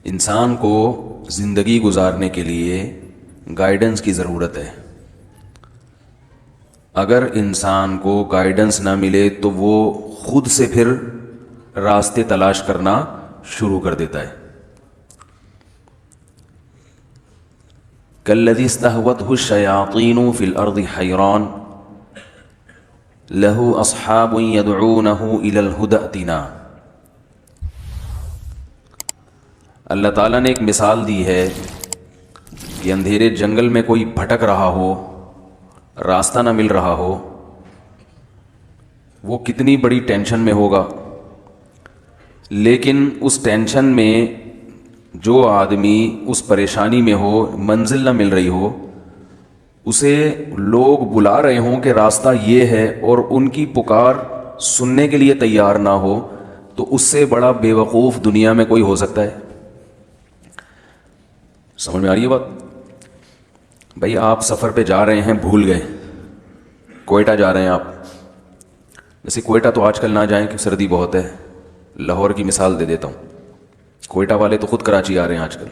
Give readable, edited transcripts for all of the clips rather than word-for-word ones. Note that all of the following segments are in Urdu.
انسان کو زندگی گزارنے کے لیے گائیڈنس کی ضرورت ہے. اگر انسان کو گائیڈنس نہ ملے تو وہ خود سے پھر راستے تلاش کرنا شروع کر دیتا ہے. کالذی استہوتہ الشیاطین فی الارض حیران لہ اصحاب یدعونہ الی الہدی ائتنا. اللہ تعالیٰ نے ایک مثال دی ہے کہ اندھیرے جنگل میں کوئی بھٹک رہا ہو, راستہ نہ مل رہا ہو, وہ کتنی بڑی ٹینشن میں ہوگا. لیکن اس ٹینشن میں جو آدمی اس پریشانی میں ہو, منزل نہ مل رہی ہو, اسے لوگ بلا رہے ہوں کہ راستہ یہ ہے, اور ان کی پکار سننے کے لیے تیار نہ ہو, تو اس سے بڑا بے وقوف دنیا میں کوئی ہو سکتا ہے؟ سمجھ میں آ رہی ہے بات؟ بھائی آپ سفر پہ جا رہے ہیں, بھول گئے, کوئٹہ جا رہے ہیں آپ. ویسے کوئٹہ تو آج کل نہ جائیں کہ سردی بہت ہے, لاہور کی مثال دے دیتا ہوں. کوئٹہ والے تو خود کراچی آ رہے ہیں آج کل.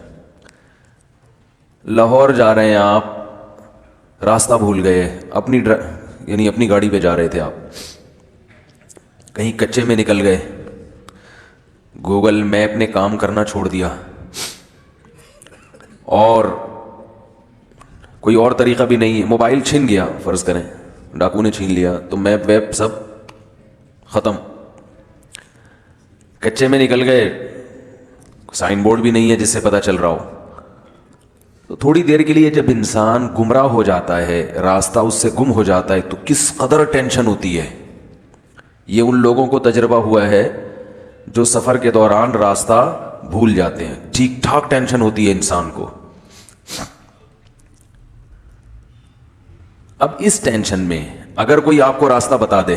لاہور جا رہے ہیں آپ, راستہ بھول گئے, اپنی گاڑی پہ جا رہے تھے آپ, کہیں کچے میں نکل گئے, گوگل میپ نے کام کرنا چھوڑ دیا, اور کوئی اور طریقہ بھی نہیں ہے, موبائل چھن گیا, فرض کریں ڈاکو نے چھین لیا, تو میپ ویب سب ختم. کچے میں نکل گئے, سائن بورڈ بھی نہیں ہے جس سے پتہ چل رہا ہو. تو تھوڑی دیر کے لیے جب انسان گمراہ ہو جاتا ہے, راستہ اس سے گم ہو جاتا ہے, تو کس قدر ٹینشن ہوتی ہے. یہ ان لوگوں کو تجربہ ہوا ہے جو سفر کے دوران راستہ بھول جاتے ہیں. ٹھیک ٹھاک ٹینشن ہوتی ہے انسان کو. اب اس ٹینشن میں اگر کوئی آپ کو راستہ بتا دے,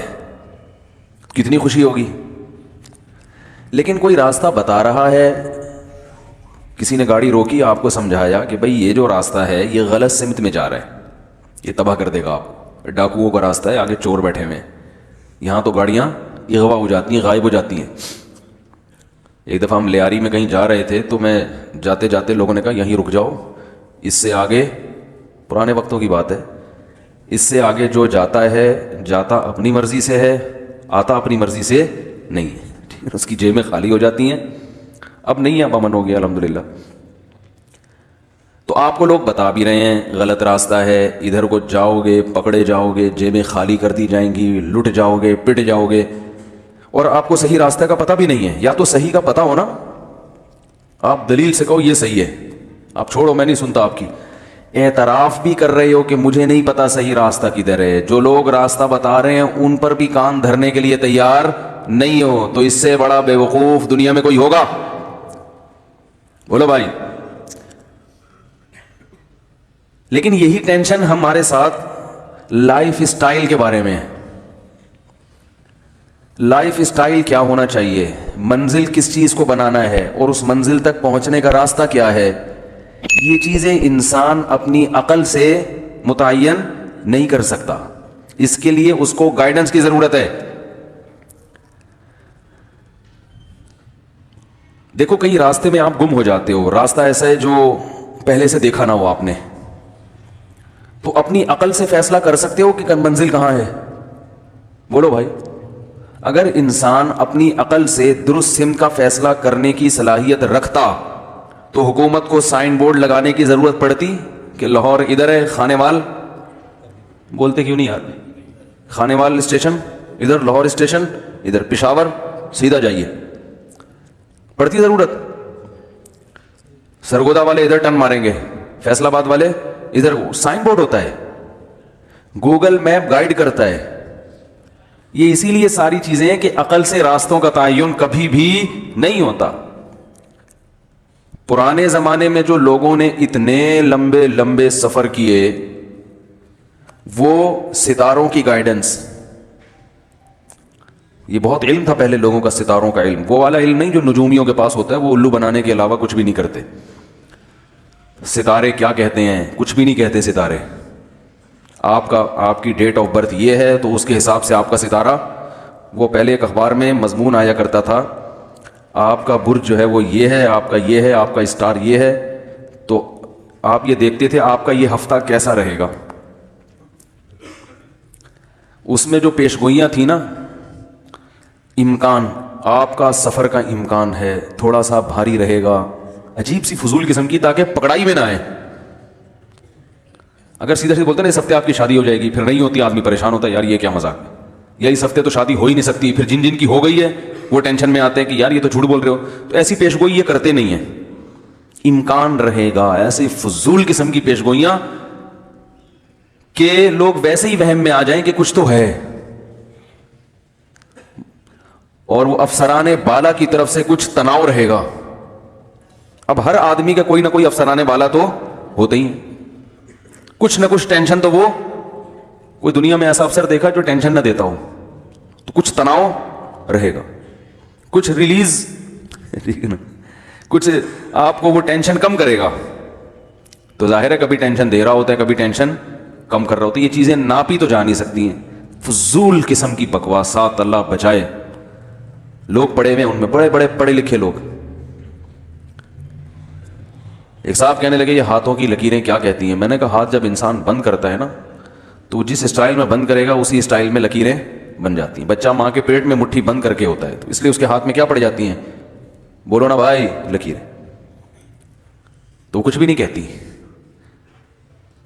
کتنی خوشی ہوگی. لیکن کوئی راستہ بتا رہا ہے, کسی نے گاڑی روکی, آپ کو سمجھایا کہ بھئی یہ جو راستہ ہے یہ غلط سمت میں جا رہا ہے, یہ تباہ کر دے گا آپ کو, ڈاکوؤں کا راستہ ہے, آگے چور بیٹھے ہوئے ہیں, یہاں تو گاڑیاں اغوا ہو جاتی ہیں, غائب ہو جاتی ہیں. ایک دفعہ ہم لیاری میں کہیں جا رہے تھے, تو میں جاتے جاتے لوگوں نے کہا یہیں رک جاؤ, اس سے آگے, پرانے وقتوں کی بات ہے, اس سے آگے جو جاتا ہے جاتا اپنی مرضی سے ہے, آتا اپنی مرضی سے نہیں ہے. اس کی جیبیں خالی ہو جاتی ہیں. اب نہیں ہے, اب امن ہو گیا الحمدللہ. تو آپ کو لوگ بتا بھی رہے ہیں غلط راستہ ہے, ادھر کو جاؤ گے پکڑے جاؤ گے, جیبیں خالی کر دی جائیں گی, لٹ جاؤ گے, پٹ جاؤ گے, اور آپ کو صحیح راستہ کا پتہ بھی نہیں ہے. یا تو صحیح کا پتہ ہو نا, آپ دلیل سے کہو یہ صحیح ہے, آپ چھوڑو میں نہیں سنتا آپ کی. اعتراف بھی کر رہے ہو کہ مجھے نہیں پتا صحیح راستہ کدھر ہے, جو لوگ راستہ بتا رہے ہیں ان پر بھی کان دھرنے کے لیے تیار نہیں ہو, تو اس سے بڑا بے وقوف دنیا میں کوئی ہوگا؟ بولو بھائی. لیکن یہی ٹینشن ہمارے ساتھ لائف اسٹائل کے بارے میں ہے. لائف اسٹائل کیا ہونا چاہیے, منزل کس چیز کو بنانا ہے, اور اس منزل تک پہنچنے کا راستہ کیا ہے, یہ چیزیں انسان اپنی عقل سے متعین نہیں کر سکتا. اس کے لیے اس کو گائیڈنس کی ضرورت ہے. دیکھو کہیں راستے میں آپ گم ہو جاتے ہو, راستہ ایسا ہے جو پہلے سے دیکھا نہ ہو آپ نے, تو اپنی عقل سے فیصلہ کر سکتے ہو کہ منزل کہاں ہے؟ بولو بھائی. اگر انسان اپنی عقل سے درست سمت کا فیصلہ کرنے کی صلاحیت رکھتا, تو حکومت کو سائن بورڈ لگانے کی ضرورت پڑتی کہ لاہور ادھر ہے, خانے وال, بولتے کیوں نہیں یار, خانے وال اسٹیشن ادھر, لاہور اسٹیشن ادھر, پشاور سیدھا جائیے, پڑتی ضرورت؟ سرگودا والے ادھر ٹرن ماریں گے, فیصل آباد والے ادھر. سائن بورڈ ہوتا ہے, گوگل میپ گائیڈ کرتا ہے. یہ اسی لیے ساری چیزیں کہ عقل سے راستوں کا تعین کبھی بھی نہیں ہوتا. پرانے زمانے میں جو لوگوں نے اتنے لمبے لمبے سفر کیے, وہ ستاروں کی گائیڈنس, یہ بہت علم تھا پہلے لوگوں کا, ستاروں کا علم, وہ والا علم نہیں جو نجومیوں کے پاس ہوتا ہے, وہ الو بنانے کے علاوہ کچھ بھی نہیں کرتے. ستارے کیا کہتے ہیں, کچھ بھی نہیں کہتے ستارے. آپ کی ڈیٹ آف برتھ یہ ہے تو اس کے حساب سے آپ کا ستارہ. وہ پہلے ایک اخبار میں مضمون آیا کرتا تھا آپ کا برج جو ہے وہ یہ ہے، آپ کا یہ ہے، آپ کا اسٹار یہ ہے، تو آپ یہ دیکھتے تھے آپ کا یہ ہفتہ کیسا رہے گا. اس میں جو پیش گوئیاں تھیں نا، امکان، آپ کا سفر کا امکان ہے، تھوڑا سا بھاری رہے گا، عجیب سی فضول قسم کی، تاکہ پکڑائی میں نہ آئے. اگر سیدھا سیدھا بولتے نا اس ہفتے آپ کی شادی ہو جائے گی، پھر نہیں ہوتی، آدمی پریشان ہوتا ہے، یار یہ کیا مذاق ہے، یا اس ہفتے تو شادی ہو ہی نہیں سکتی. پھر جن جن کی ہو گئی ہے وہ ٹینشن میں آتے ہیں کہ یار یہ تو جھوٹ بول رہے ہو. تو ایسی پیش گوئی یہ کرتے نہیں ہیں. امکان رہے گا، ایسی فضول قسم کی پیش گوئیاں کہ لوگ ویسے ہی وہم میں آ جائیں کہ کچھ تو ہے. اور وہ افسران بالا کی طرف سے کچھ تناؤ رہے گا. اب ہر آدمی کا کوئی نہ کوئی افسران بالا تو ہوتے ہی ہیں، کچھ نہ کچھ ٹینشن تو وہ، کوئی دنیا میں ایسا افسر دیکھا جو ٹینشن نہ دیتا ہو. تو کچھ تناؤ رہے گا، کچھ ریلیز، کچھ آپ کو وہ ٹینشن کم کرے گا. تو ظاہر ہے کبھی ٹینشن دے رہا ہوتا ہے، کبھی ٹینشن کم کر رہا ہوتا ہے. یہ چیزیں ناپی تو جا نہیں سکتی ہیں. فضول قسم کی بکواسات، اللہ بچائے. لوگ پڑھے ہوئے، ان میں بڑے بڑے پڑھے لکھے لوگ. ایک صاحب کہنے لگے یہ ہاتھوں کی لکیریں کیا کہتی ہیں؟ میں نے کہا ہاتھ جب انسان بند کرتا ہے نا، تو جس اسٹائل میں بند کرے گا اسی اسٹائل میں لکیریں بن جاتی ہیں. بچہ ماں کے پیٹ میں مٹھی بند کر کے ہوتا ہے، تو اس لیے اس کے ہاتھ میں کیا پڑ جاتی ہیں؟ بولو نا بھائی، لکیریں. تو کچھ بھی نہیں کہتی.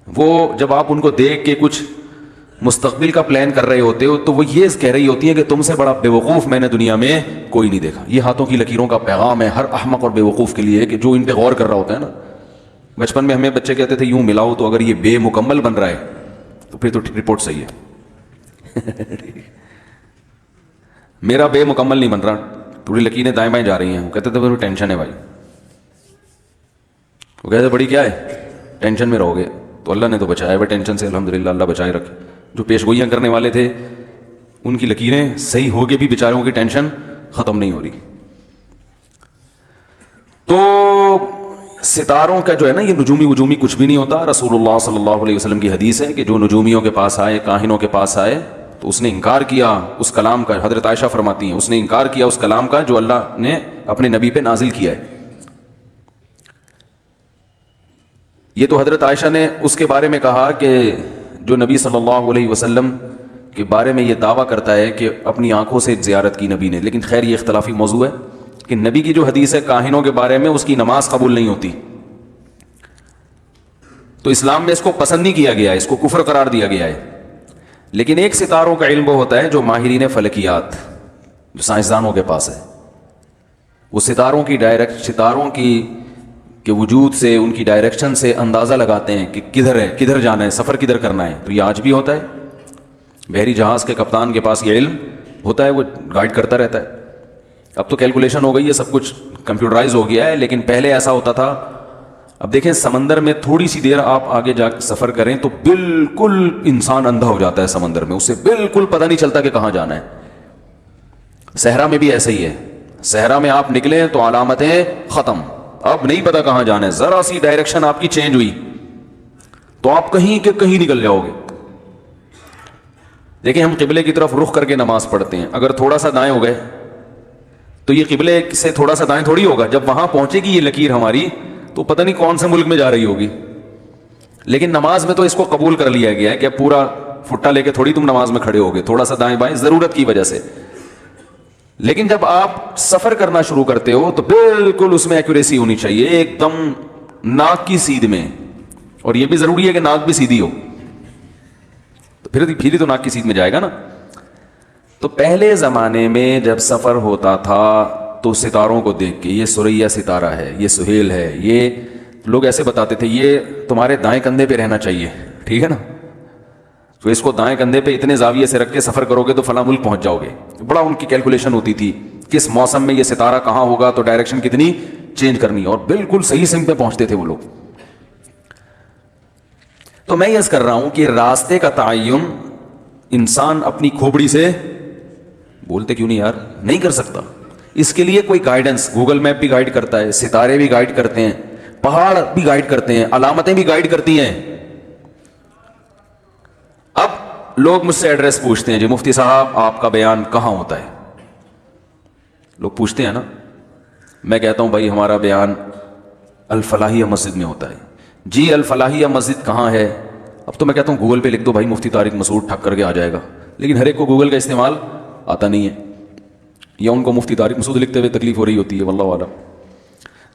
وہ جب آپ ان کو دیکھ کے کچھ مستقبل کا پلان کر رہے ہوتے ہو تو وہ یہ کہہ رہی ہوتی ہیں کہ تم سے بڑا بے وقوف میں نے دنیا میں کوئی نہیں دیکھا. یہ ہاتھوں کی لکیروں کا پیغام ہے ہر احمق اور بے وقوف کے لیے کہ جو ان پہ غور کر رہا ہوتا ہے نا. بچپن میں ہمیں بچے کہتے تھے یوں ملاؤ، تو اگر یہ بے مکمل بن رہا ہے تو پھر تو رپورٹ صحیح ہے. میرا بے مکمل نہیں بن رہا، تھوڑی لکیریں دائیں بائیں جا رہی ہیں. وہ کہتے تھے پھر ٹینشن ہے بھائی. وہ کہتے بڑی کیا ہے، ٹینشن میں رہو گے. تو اللہ نے تو بچایا ہے ٹینشن سے، الحمدللہ، اللہ بچائے رکھے. جو پیش گوئیاں کرنے والے تھے ان کی لکیریں صحیح ہو کے بھی بیچاروں کی ٹینشن ختم نہیں ہو رہی. تو ستاروں کا جو ہے نا یہ نجومی وجومی کچھ بھی نہیں ہوتا. رسول اللہ صلی اللہ علیہ وسلم کی حدیث ہے کہ جو نجومیوں کے پاس آئے، کاہنوں کے پاس آئے، تو اس نے انکار کیا اس کلام کا. حضرت عائشہ فرماتی ہیں اس نے انکار کیا اس کلام کا جو اللہ نے اپنے نبی پہ نازل کیا ہے. یہ تو حضرت عائشہ نے اس کے بارے میں کہا کہ جو نبی صلی اللہ علیہ وسلم کے بارے میں یہ دعویٰ کرتا ہے کہ اپنی آنکھوں سے زیارت کی نبی نے. لیکن خیر یہ اختلافی موضوع ہے کہ نبی کی جو حدیث ہے کاہنوں کے بارے میں، اس کی نماز قبول نہیں ہوتی. تو اسلام میں اس کو پسند نہیں کیا گیا ہے، اس کو کفر قرار دیا گیا ہے. لیکن ایک ستاروں کا علم وہ ہوتا ہے جو ماہرین فلکیات، جو سائنسدانوں کے پاس ہے. وہ ستاروں کی کے وجود سے، ان کی ڈائریکشن سے اندازہ لگاتے ہیں کہ کدھر ہے، کدھر جانا ہے، سفر کدھر کرنا ہے. تو یہ آج بھی ہوتا ہے. بحری جہاز کے کپتان کے پاس یہ علم ہوتا ہے، وہ گائیڈ کرتا رہتا ہے. اب تو کیلکولیشن ہو گئی ہے، سب کچھ کمپیوٹرائز ہو گیا ہے، لیکن پہلے ایسا ہوتا تھا. اب دیکھیں سمندر میں تھوڑی سی دیر آپ آگے جا سفر کریں تو بالکل انسان اندھا ہو جاتا ہے سمندر میں، اسے بالکل پتہ نہیں چلتا کہ کہاں جانا ہے. صحرا میں بھی ایسا ہی ہے. صحرا میں آپ نکلیں تو علامتیں ختم، اب نہیں پتا کہاں جانا ہے. ذرا سی ڈائریکشن آپ کی چینج ہوئی تو آپ کہیں کے کہیں نکل جاؤ گے. دیکھیں ہم قبلے کی طرف رخ کر کے نماز پڑھتے ہیں، اگر تھوڑا سا دائیں ہو گئے تو یہ قبلے سے تھوڑا سا دائیں تھوڑی ہوگا. جب وہاں پہنچے گی یہ لکیر ہماری تو پتہ نہیں کون سے ملک میں جا رہی ہوگی. لیکن نماز میں تو اس کو قبول کر لیا گیا ہے کہ پورا پھٹا لے کے تھوڑی تم نماز میں کھڑے ہوگے، تھوڑا سا دائیں بائیں ضرورت کی وجہ سے. لیکن جب آپ سفر کرنا شروع کرتے ہو تو بالکل اس میں ایکوریسی ہونی چاہیے، ایک دم ناک کی سیدھ میں. اور یہ بھی ضروری ہے کہ ناک بھی سیدھی ہو، تو پھر ہی تو ناک کی سیدھ میں جائے گا نا. تو پہلے زمانے میں جب سفر ہوتا تھا تو ستاروں کو دیکھ کے، یہ سریا ستارہ ہے، یہ سہیل ہے، یہ لوگ ایسے بتاتے تھے یہ تمہارے دائیں کندھے پہ رہنا چاہیے، ٹھیک ہے نا، تو اس کو دائیں کندھے پہ اتنے زاویے سے رکھ کے سفر کرو گے تو فلاں ملک پہنچ جاؤ گے. بڑا ان کی کیلکولیشن ہوتی تھی کس موسم میں یہ ستارہ کہاں ہوگا تو ڈائریکشن کتنی چینج کرنی، اور بالکل صحیح سمت پہ پہنچتے تھے وہ لوگ. تو میں یہ کر رہا ہوں کہ راستے کا تعین انسان اپنی کھوپڑی سے، بولتے کیوں نہیں یار، نہیں کر سکتا. اس کے لیے کوئی گائیڈنس، گوگل میپ بھی گائیڈ کرتا ہے، ستارے بھی گائیڈ کرتے ہیں، پہاڑ بھی گائیڈ کرتے ہیں، علامتیں بھی گائیڈ کرتی ہیں. اب لوگ مجھ سے ایڈریس پوچھتے ہیں، جی مفتی صاحب آپ کا بیان کہاں ہوتا ہے؟ لوگ پوچھتے ہیں نا. میں کہتا ہوں بھائی ہمارا بیان الفلاحیہ مسجد میں ہوتا ہے. جی الفلاحیہ مسجد کہاں ہے؟ اب تو میں کہتا ہوں گوگل پہ لکھ دو بھائی مفتی طارق مسعود ٹھک کر کے آ جائے گا, لیکن ہر ایک کو گوگل کا استعمال آتا نہیں ہے, یا ان کو مفتی طارق مسعود لکھتے ہوئے تکلیف ہو رہی ہوتی ہے, واللہ اعلم.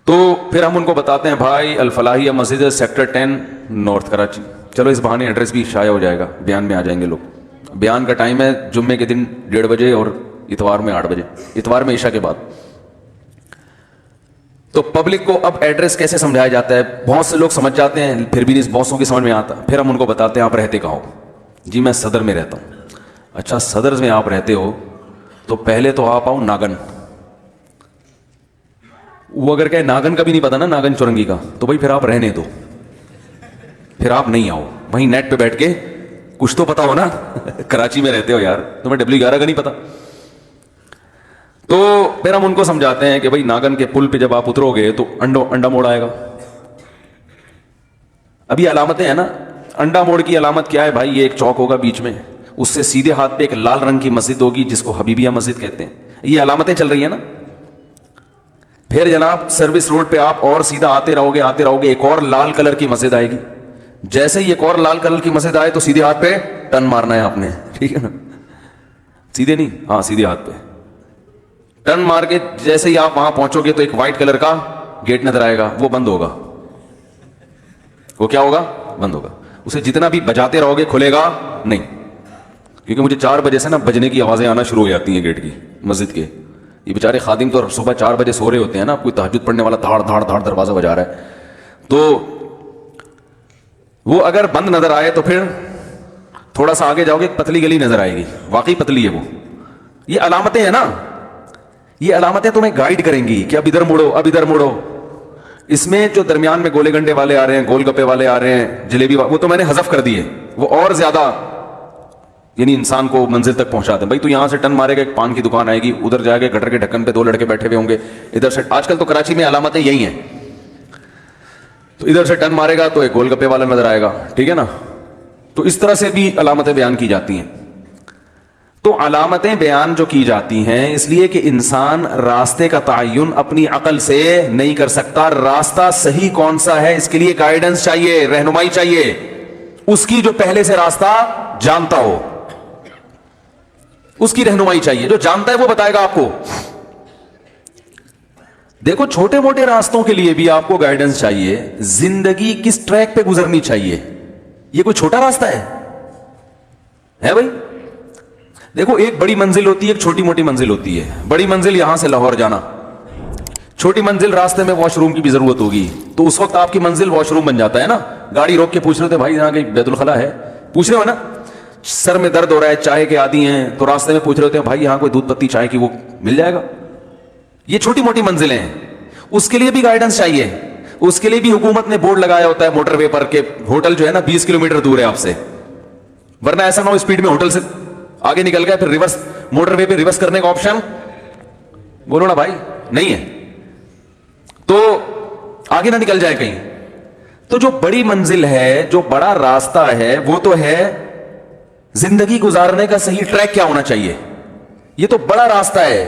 تو پھر ہم ان کو بتاتے ہیں بھائی الفلاحیہ مسجد سیکٹر 10 نارتھ کراچی. چلو اس بہانے ایڈریس بھی شائع ہو جائے گا, بیان میں آ جائیں گے لوگ. بیان کا ٹائم ہے جمعے کے دن 1:30 بجے اور اتوار میں 8 بجے, اتوار میں عشاء کے بعد. تو پبلک کو اب ایڈریس کیسے سمجھایا جاتا ہے؟ بہت سے لوگ سمجھ جاتے ہیں, پھر بھی نہیں بہتوں کی سمجھ میں آتا. پھر ہم ان کو بتاتے ہیں آپ رہتے کہاں ہو؟ جی میں صدر میں رہتا ہوں. اچھا صدر میں آپ رہتے ہو تو پہلے تو آپ آؤ ناگن. وہ اگر کہ ناگن کا بھی نہیں پتا نا, ناگن چورنگی کا, تو بھائی پھر آپ رہنے دو, پھر آپ نہیں آؤ. وہیں نیٹ پہ بیٹھ کے کچھ تو پتا ہو نا, کراچی میں رہتے ہو یار, تمہیں W11 کا نہیں پتا. تو پھر ہم ان کو سمجھاتے ہیں کہ بھائی ناگن کے پل پہ جب آپ اترو گے تو انڈا موڑ آئے گا. ابھی علامتیں ہیں نا, انڈا موڑ کی علامت کیا ہے بھائی؟ یہ ایک چوک ہوگا بیچ میں, اس سے سیدھے ہاتھ پہ ایک لال رنگ کی مسجد ہوگی جس کو حبیبیہ مسجد کہتے ہیں. یہ علامتیں چل رہی ہیں نا. پھر جناب سروس روڈ پہ آپ اور سیدھا آتے رہو گے, ایک اور لال کلر کی مسجد آئے گی. جیسے ہی ایک اور لال کلر کی مسجد آئے تو سیدھے ہاتھ پہ ٹرن مارنا ہے آپ نے, ٹھیک ہے نا, سیدھے نہیں, ہاں سیدھے ہاتھ پہ ٹرن مار کے جیسے ہی آپ وہاں پہنچو گے تو ایک وائٹ کلر کا گیٹ نظر آئے گا, وہ بند ہوگا. وہ کیا ہوگا؟ بند ہوگا. اسے جتنا بھی بجاتے رہو گے کھلے گا نہیں, کیونکہ مجھے 4 بجے سے نا بجنے کی آوازیں آنا شروع ہو جاتی ہیں گیٹ کی, مسجد کے. یہ بیچارے خادم تو صبح 4 بجے سو رہے ہوتے ہیں نا, کوئی تہجد پڑھنے والا دھاڑ دھاڑ دھاڑ دروازہ بجا رہا ہے, تو وہ اگر بند نظر آئے تو پھر تھوڑا سا آگے جاؤ گے پتلی گلی نظر آئے گی, واقعی پتلی ہے وہ. یہ علامتیں ہیں نا, یہ علامتیں تمہیں گائیڈ کریں گی کہ اب ادھر مڑو, اب ادھر مڑو. اس میں جو درمیان میں گولے گنڈے والے آ رہے ہیں, گول گپے والے آ رہے ہیں, جلیبی وہ تو میں نے حذف کر دیے, وہ اور زیادہ یعنی انسان کو منزل تک پہنچاتے ہیں. بھائی تو یہاں سے ٹن مارے گا ایک پان کی دکان آئے گی, ادھر جا کے گٹر کے ڈھکن پہ 2 لڑکے بیٹھے ہوئے ہوں گے, ادھر سے آج کل تو کراچی میں علامتیں یہی ہیں, تو ادھر سے ٹن مارے گا تو ایک گول گپے والا نظر آئے گا, ٹھیک ہے نا. تو اس طرح سے بھی علامتیں بیان کی جاتی ہیں. تو علامتیں بیان جو کی جاتی ہیں اس لیے کہ انسان راستے کا تعین اپنی عقل سے نہیں کر سکتا. راستہ صحیح کون سا ہے اس کے لیے گائیڈنس چاہیے, رہنمائی چاہیے, اس کی جو پہلے سے راستہ جانتا ہو, اس کی رہنمائی چاہیے. جو جانتا ہے وہ بتائے گا آپ کو. دیکھو چھوٹے موٹے راستوں کے لیے بھی آپ کو گائیڈنس چاہیے. زندگی کس ٹریک پہ گزرنی چاہیے, یہ کوئی چھوٹا راستہ ہے بھائی؟ دیکھو ایک بڑی منزل ہوتی ہے, ایک چھوٹی موٹی منزل ہوتی ہے. بڑی منزل یہاں سے لاہور جانا, چھوٹی منزل راستے میں واش روم کی بھی ضرورت ہوگی, تو اس وقت آپ کی منزل واش روم بن جاتا ہے نا. گاڑی روک کے پوچھ رہے تھے بھائی یہاں کہیں بیت الخلا ہے, پوچھ رہے ہو نا. سر میں درد ہو رہا ہے, چائے کے عادی ہیں, تو راستے میں پوچھ رہے ہوتے ہیں بھائی یہاں کوئی دودھ پتی چائے کی وہ مل جائے گا. یہ چھوٹی موٹی منزلیں ہیں, اس کے لیے بھی گائیڈنس چاہیے. اس کے لیے بھی حکومت نے بورڈ لگایا ہوتا ہے موٹر وے پر کہ ہوٹل جو ہے نا 20 کلومیٹر دور ہے آپ سے, ورنہ ایسا نہ ہو اسپیڈ میں ہوٹل سے آگے نکل گیا پھر ریورس موٹر وے پہ ریورس کرنے کا آپشن بولو نا بھائی نہیں ہے, تو آگے نہ نکل جائے کہیں. تو جو بڑی منزل ہے, جو بڑا راستہ ہے, وہ تو ہے زندگی گزارنے کا صحیح ٹریک کیا ہونا چاہیے. یہ تو بڑا راستہ ہے.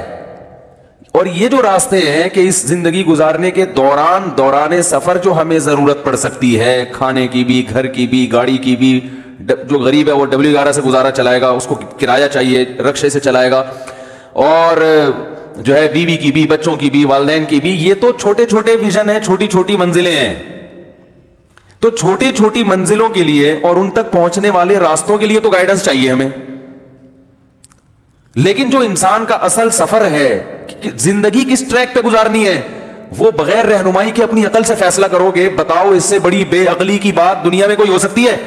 اور یہ جو راستے ہیں کہ اس زندگی گزارنے کے دوران سفر جو ہمیں ضرورت پڑ سکتی ہے, کھانے کی بھی, گھر کی بھی, گاڑی کی بھی. جو غریب ہے وہ W11 سے گزارا چلائے گا, اس کو کرایہ چاہیے, رکشے سے چلائے گا, اور جو ہے بیوی کی بھی, بچوں کی بھی, والدین کی بھی. یہ تو چھوٹے چھوٹے ویژن ہیں, چھوٹی چھوٹی منزلیں ہیں. تو چھوٹی چھوٹی منزلوں کے لیے اور ان تک پہنچنے والے راستوں کے لیے تو گائیڈنس چاہیے ہمیں. لیکن جو انسان کا اصل سفر ہے کہ زندگی کس ٹریک پہ گزارنی ہے, وہ بغیر رہنمائی کے اپنی عقل سے فیصلہ کرو گے. بتاؤ اس سے بڑی بے عقلی کی بات دنیا میں کوئی ہو سکتی ہے؟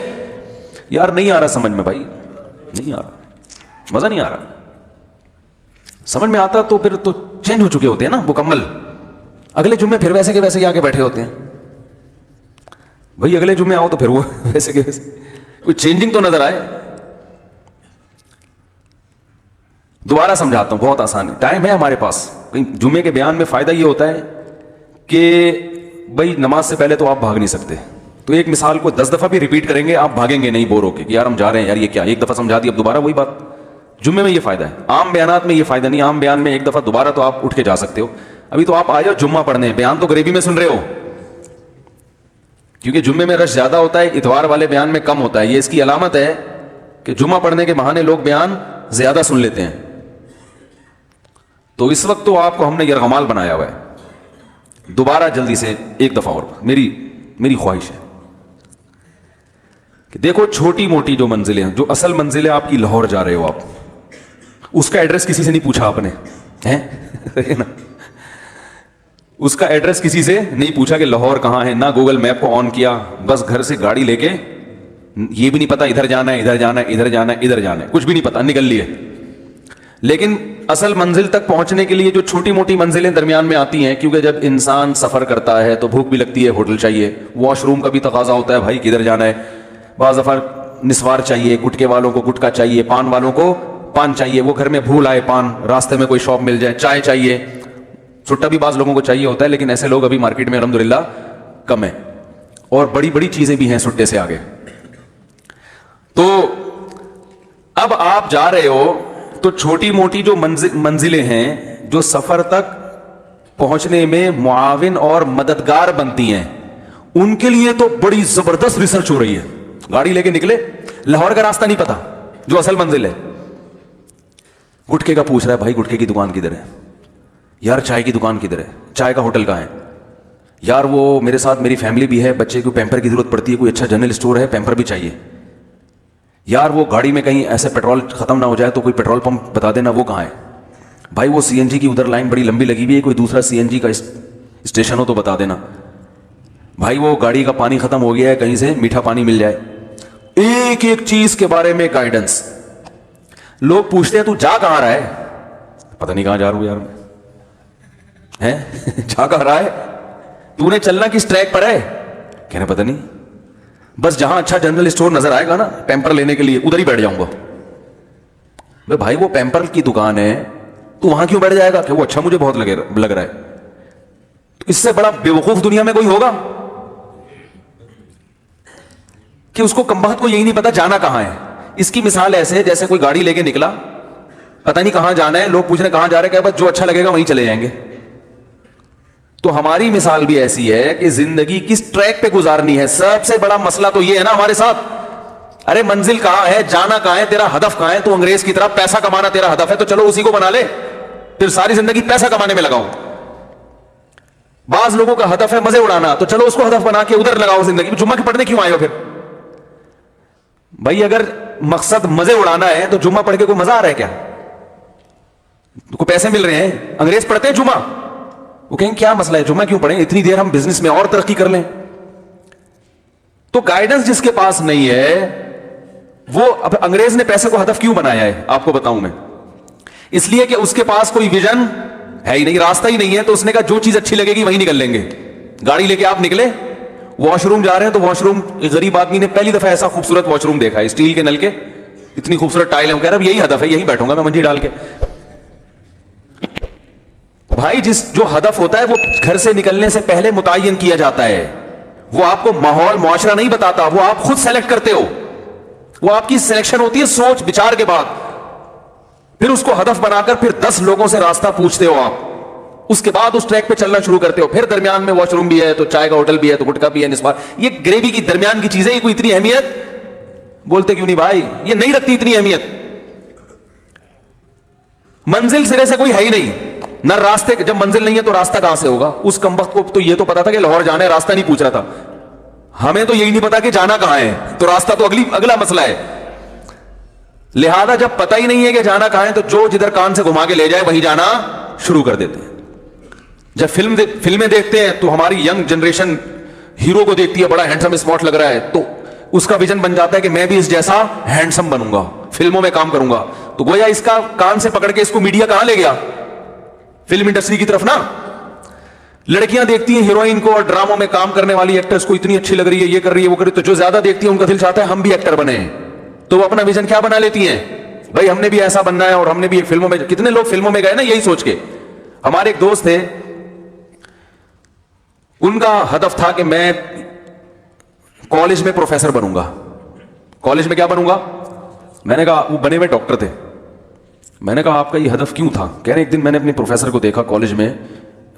یار نہیں آ رہا سمجھ میں بھائی, نہیں آ رہا, مزہ نہیں آ رہا. سمجھ میں آتا تو پھر تو چینج ہو چکے ہوتے ہیں نا مکمل. اگلے جمعے پھر ویسے کے ویسے ہی آ کے بیٹھے ہوتے ہیں. بھائی اگلے جمعے آؤ تو پھر وہ ویسے کے ویسے, کوئی چینجنگ تو نظر آئے. دوبارہ سمجھاتا ہوں, بہت آسان ہے, ٹائم ہے ہمارے پاس. جمعے کے بیان میں فائدہ یہ ہوتا ہے کہ بھائی نماز سے پہلے تو آپ بھاگ نہیں سکتے, تو ایک مثال کو 10 دفعہ بھی ریپیٹ کریں گے آپ بھاگیں گے نہیں بور ہو کے کہ یار ہم جا رہے ہیں یار, یہ کیا ایک دفعہ سمجھا دی اب دوبارہ وہی بات. جمعے میں یہ فائدہ ہے, عام بیانات میں یہ فائدہ نہیں. عام بیان میں ایک دفعہ دوبارہ تو آپ اٹھ کے جا سکتے ہو. ابھی تو آپ آئے ہو جمعہ پڑھنے, بیان تو غریبی میں سن رہے ہو, کیونکہ جمعے میں رش زیادہ ہوتا ہے, اتوار والے بیان میں کم ہوتا ہے. یہ اس کی علامت ہے کہ جمعہ پڑھنے کے بہانے لوگ بیان زیادہ سن لیتے ہیں. تو اس وقت تو آپ کو ہم نے یرغمال بنایا ہوا ہے. دوبارہ جلدی سے ایک دفعہ اور میری خواہش ہے کہ دیکھو چھوٹی موٹی جو منزلیں ہیں, جو اصل منزل ہے آپ کی, لاہور جا رہے ہو آپ, اس کا ایڈریس کسی سے نہیں پوچھا آپ نے, اس کا ایڈریس کسی سے نہیں پوچھا کہ لاہور کہاں ہے, نہ گوگل میپ کو آن کیا, بس گھر سے گاڑی لے کے, یہ بھی نہیں پتا ادھر جانا ہے ادھر جانا ہے ادھر جانا ہے ادھر جانا ہے, کچھ بھی نہیں پتا, نکل لیے. لیکن اصل منزل تک پہنچنے کے لیے جو چھوٹی موٹی منزلیں درمیان میں آتی ہیں, کیونکہ جب انسان سفر کرتا ہے تو بھوک بھی لگتی ہے, ہوٹل چاہیے, واش روم کا بھی تقاضا ہوتا ہے, بھائی کدھر جانا ہے, بعض دفعہ نسوار چاہیے, گٹکے والوں کو گٹکا چاہیے, پان والوں کو پان چاہیے, وہ گھر میں بھول آئے پان, راستے میں کوئی شاپ مل جائے, چائے چاہیے, چھٹا بھی بعض لوگوں کو چاہیے ہوتا ہے, لیکن ایسے لوگ ابھی مارکیٹ میں الحمدللہ کم ہیں, اور بڑی بڑی چیزیں بھی ہیں سٹے سے آگے. تو اب آپ جا رہے ہو تو چھوٹی موٹی جو منزلیں ہیں جو سفر تک پہنچنے میں معاون اور مددگار بنتی ہیں, ان کے لیے تو بڑی زبردست ریسرچ ہو رہی ہے. گاڑی لے کے نکلے, لاہور کا راستہ نہیں پتا, جو اصل منزل ہے, گٹکے کا پوچھ رہا ہے, بھائی گٹکے کی دکان کدھر ہے, یار چائے کی دکان کدھر ہے, چائے کا ہوٹل کہاں ہے, یار وہ میرے ساتھ میری فیملی بھی ہے, بچے کو پیمپر کی ضرورت پڑتی ہے, کوئی اچھا جنرل اسٹور ہے, پیمپر بھی چاہیے, یار وہ گاڑی میں کہیں ایسے پیٹرول ختم نہ ہو جائے تو کوئی پیٹرول پمپ بتا دینا وہ کہاں ہے, بھائی وہ سی این جی کی ادھر لائن بڑی لمبی لگی ہوئی ہے, کوئی دوسرا سی این جی کا اسٹیشن ہو تو بتا دینا, بھائی وہ گاڑی کا پانی ختم ہو گیا ہے, کہیں سے میٹھا پانی مل جائے. ایک ایک چیز کے بارے میں گائیڈنس. لوگ پوچھتے ہیں تو جا کہاں رہا ہے, پتہ نہیں کہاں جا رہا ہوں یار میں, جا کہاں رہا ہے, تو نے چلنا کس ٹریک پر ہے, کہنا پتہ نہیں, بس جہاں اچھا جنرل اسٹور نظر آئے گا نا پیمپر لینے کے لیے ادھر ہی بیٹھ جاؤں گا. بھائی وہ پیمپر کی دکان ہے, تو وہاں کیوں بیٹھ جائے گا کہ وہ اچھا مجھے بہت لگ رہا ہے. تو اس سے بڑا بیوقوف دنیا میں کوئی ہوگا کہ اس کو کمبخت کو یہی نہیں پتا جانا کہاں ہے. اس کی مثال ایسے ہے جیسے کوئی گاڑی لے کے نکلا, پتہ نہیں کہاں جانا ہے, لوگ پوچھ رہے کہاں جا رہے, کہ بس جو اچھا لگے گا وہیں چلے جائیں گے. تو ہماری مثال بھی ایسی ہے کہ زندگی کس ٹریک پہ گزارنی ہے. سب سے بڑا مسئلہ تو یہ ہے نا ہمارے ساتھ, ارے منزل کہاں ہے, جانا کہاں ہے, تیرا ہدف کہاں ہے. تو انگریز کی طرح پیسہ کمانا تیرا ہدف ہے تو چلو اسی کو بنا لے, پھر ساری زندگی پیسہ کمانے میں لگاؤ. بعض لوگوں کا ہدف ہے مزے اڑانا, تو چلو اس کو ہدف بنا کے ادھر لگاؤ زندگی. جمعہ کے پڑھنے کیوں آئے ہو پھر بھائی؟ اگر مقصد مزے اڑانا ہے تو جمعہ پڑھ کے کوئی مزہ آ رہا ہے کیا؟ کو پیسے مل رہے ہیں, انگریز پڑھتے ہیں جمعہ, وہ کہیں کیا مسئلہ ہے جمعہ کیوں پڑھیں, اتنی دیر ہم بزنس میں اور ترقی کر لیں. تو گائیڈنس جس کے پاس نہیں ہے وہ, اب انگریز نے پیسے کو ہدف کیوں بنایا ہے آپ کو بتاؤں میں, اس لیے کہ اس کے پاس کوئی ویژن ہے ہی نہیں, راستہ ہی نہیں ہے. تو اس نے کہا جو چیز اچھی لگے گی وہیں نکل لیں گے. گاڑی لے کے آپ نکلے, واش روم جا رہے ہیں تو واش روم, غریب آدمی نے پہلی دفعہ ایسا خوبصورت واش روم دیکھا ہے, اسٹیل کے نل کے, اتنی خوبصورت ٹائل ہے, وہ کہہ رہا یہی ہدف ہے, یہی بیٹھوں گا میں منجی ڈال کے. بھائی جو ہدف ہوتا ہے وہ گھر سے نکلنے سے پہلے متعین کیا جاتا ہے, وہ آپ کو ماحول معاشرہ نہیں بتاتا, وہ آپ خود سیلیکٹ کرتے ہو, وہ آپ کی سلیکشن ہوتی ہے سوچ بچار کے بعد. پھر اس کو ہدف بنا کر پھر 10 لوگوں سے راستہ پوچھتے ہو آپ, اس کے بعد اس ٹریک پہ چلنا شروع کرتے ہو. پھر درمیان میں واش روم بھی ہے, تو چائے کا ہوٹل بھی ہے, تو گٹکا بھی ہے, نسوار, یہ گریوی کی درمیان کی چیزیں, یہ کوئی اتنی اہمیت, بولتے کیوں نہیں بھائی, یہ نہیں رکھتی اتنی اہمیت. منزل سرے سے کوئی ہے ہی نہیں نہ راستے, جب منزل نہیں ہے تو راستہ کہاں سے ہوگا. اس کمبخت کو تو یہ تو پتا تھا کہ لاہور جانا ہے, راستہ نہیں پوچھ رہا تھا. ہمیں تو یہی نہیں پتا کہ جانا کہاں ہے, تو راستہ تو اگلا مسئلہ ہے. لہذا جب پتہ ہی نہیں ہے کہ جانا کہاں ہے, تو جو جدھر کان سے گھما کے لے جائے وہیں جانا شروع کر دیتے ہیں. جب فلمیں دیکھتے ہیں تو ہماری ینگ جنریشن ہیرو کو دیکھتی ہے, بڑا ہینڈسم اسمارٹ لگ رہا ہے, تو اس کا ویژن بن جاتا ہے کہ میں بھی اس جیسا ہینڈسم بنوں گا, فلموں میں کام کروں گا. تو گویا اس کا کان سے پکڑ کے اس کو میڈیا کہاں لے گیا, فلم انڈسٹری کی طرف نا. لڑکیاں دیکھتی ہیں ہیروئن کو, اور ڈراموں میں کام کرنے والی ایکٹرز کو اتنی اچھی لگ رہی ہے, یہ کر رہی ہے, وہ کر رہی ہے, تو جو زیادہ دیکھتی ہیں ان کا دل چاہتا ہے ہم بھی ایکٹر بنے. تو وہ اپنا ویژن کیا بنا لیتی ہیں, بھائی ہم نے بھی ایسا بننا ہے, اور ہم نے بھی فلموں میں, کتنے لوگ فلموں میں گئے نا یہی سوچ کے. ہمارے ایک دوست تھے, ان کا ہدف تھا کہ میں کالج میں پروفیسر بنوں گا. کالج میں کیا بنوں گا؟ میں نے کہا, وہ بنے ہوئے ڈاکٹر تھے. میں نے کہا آپ کا یہ ہدف کیوں تھا؟ کہہ رہے ایک دن میں نے اپنے پروفیسر کو دیکھا کالج میں,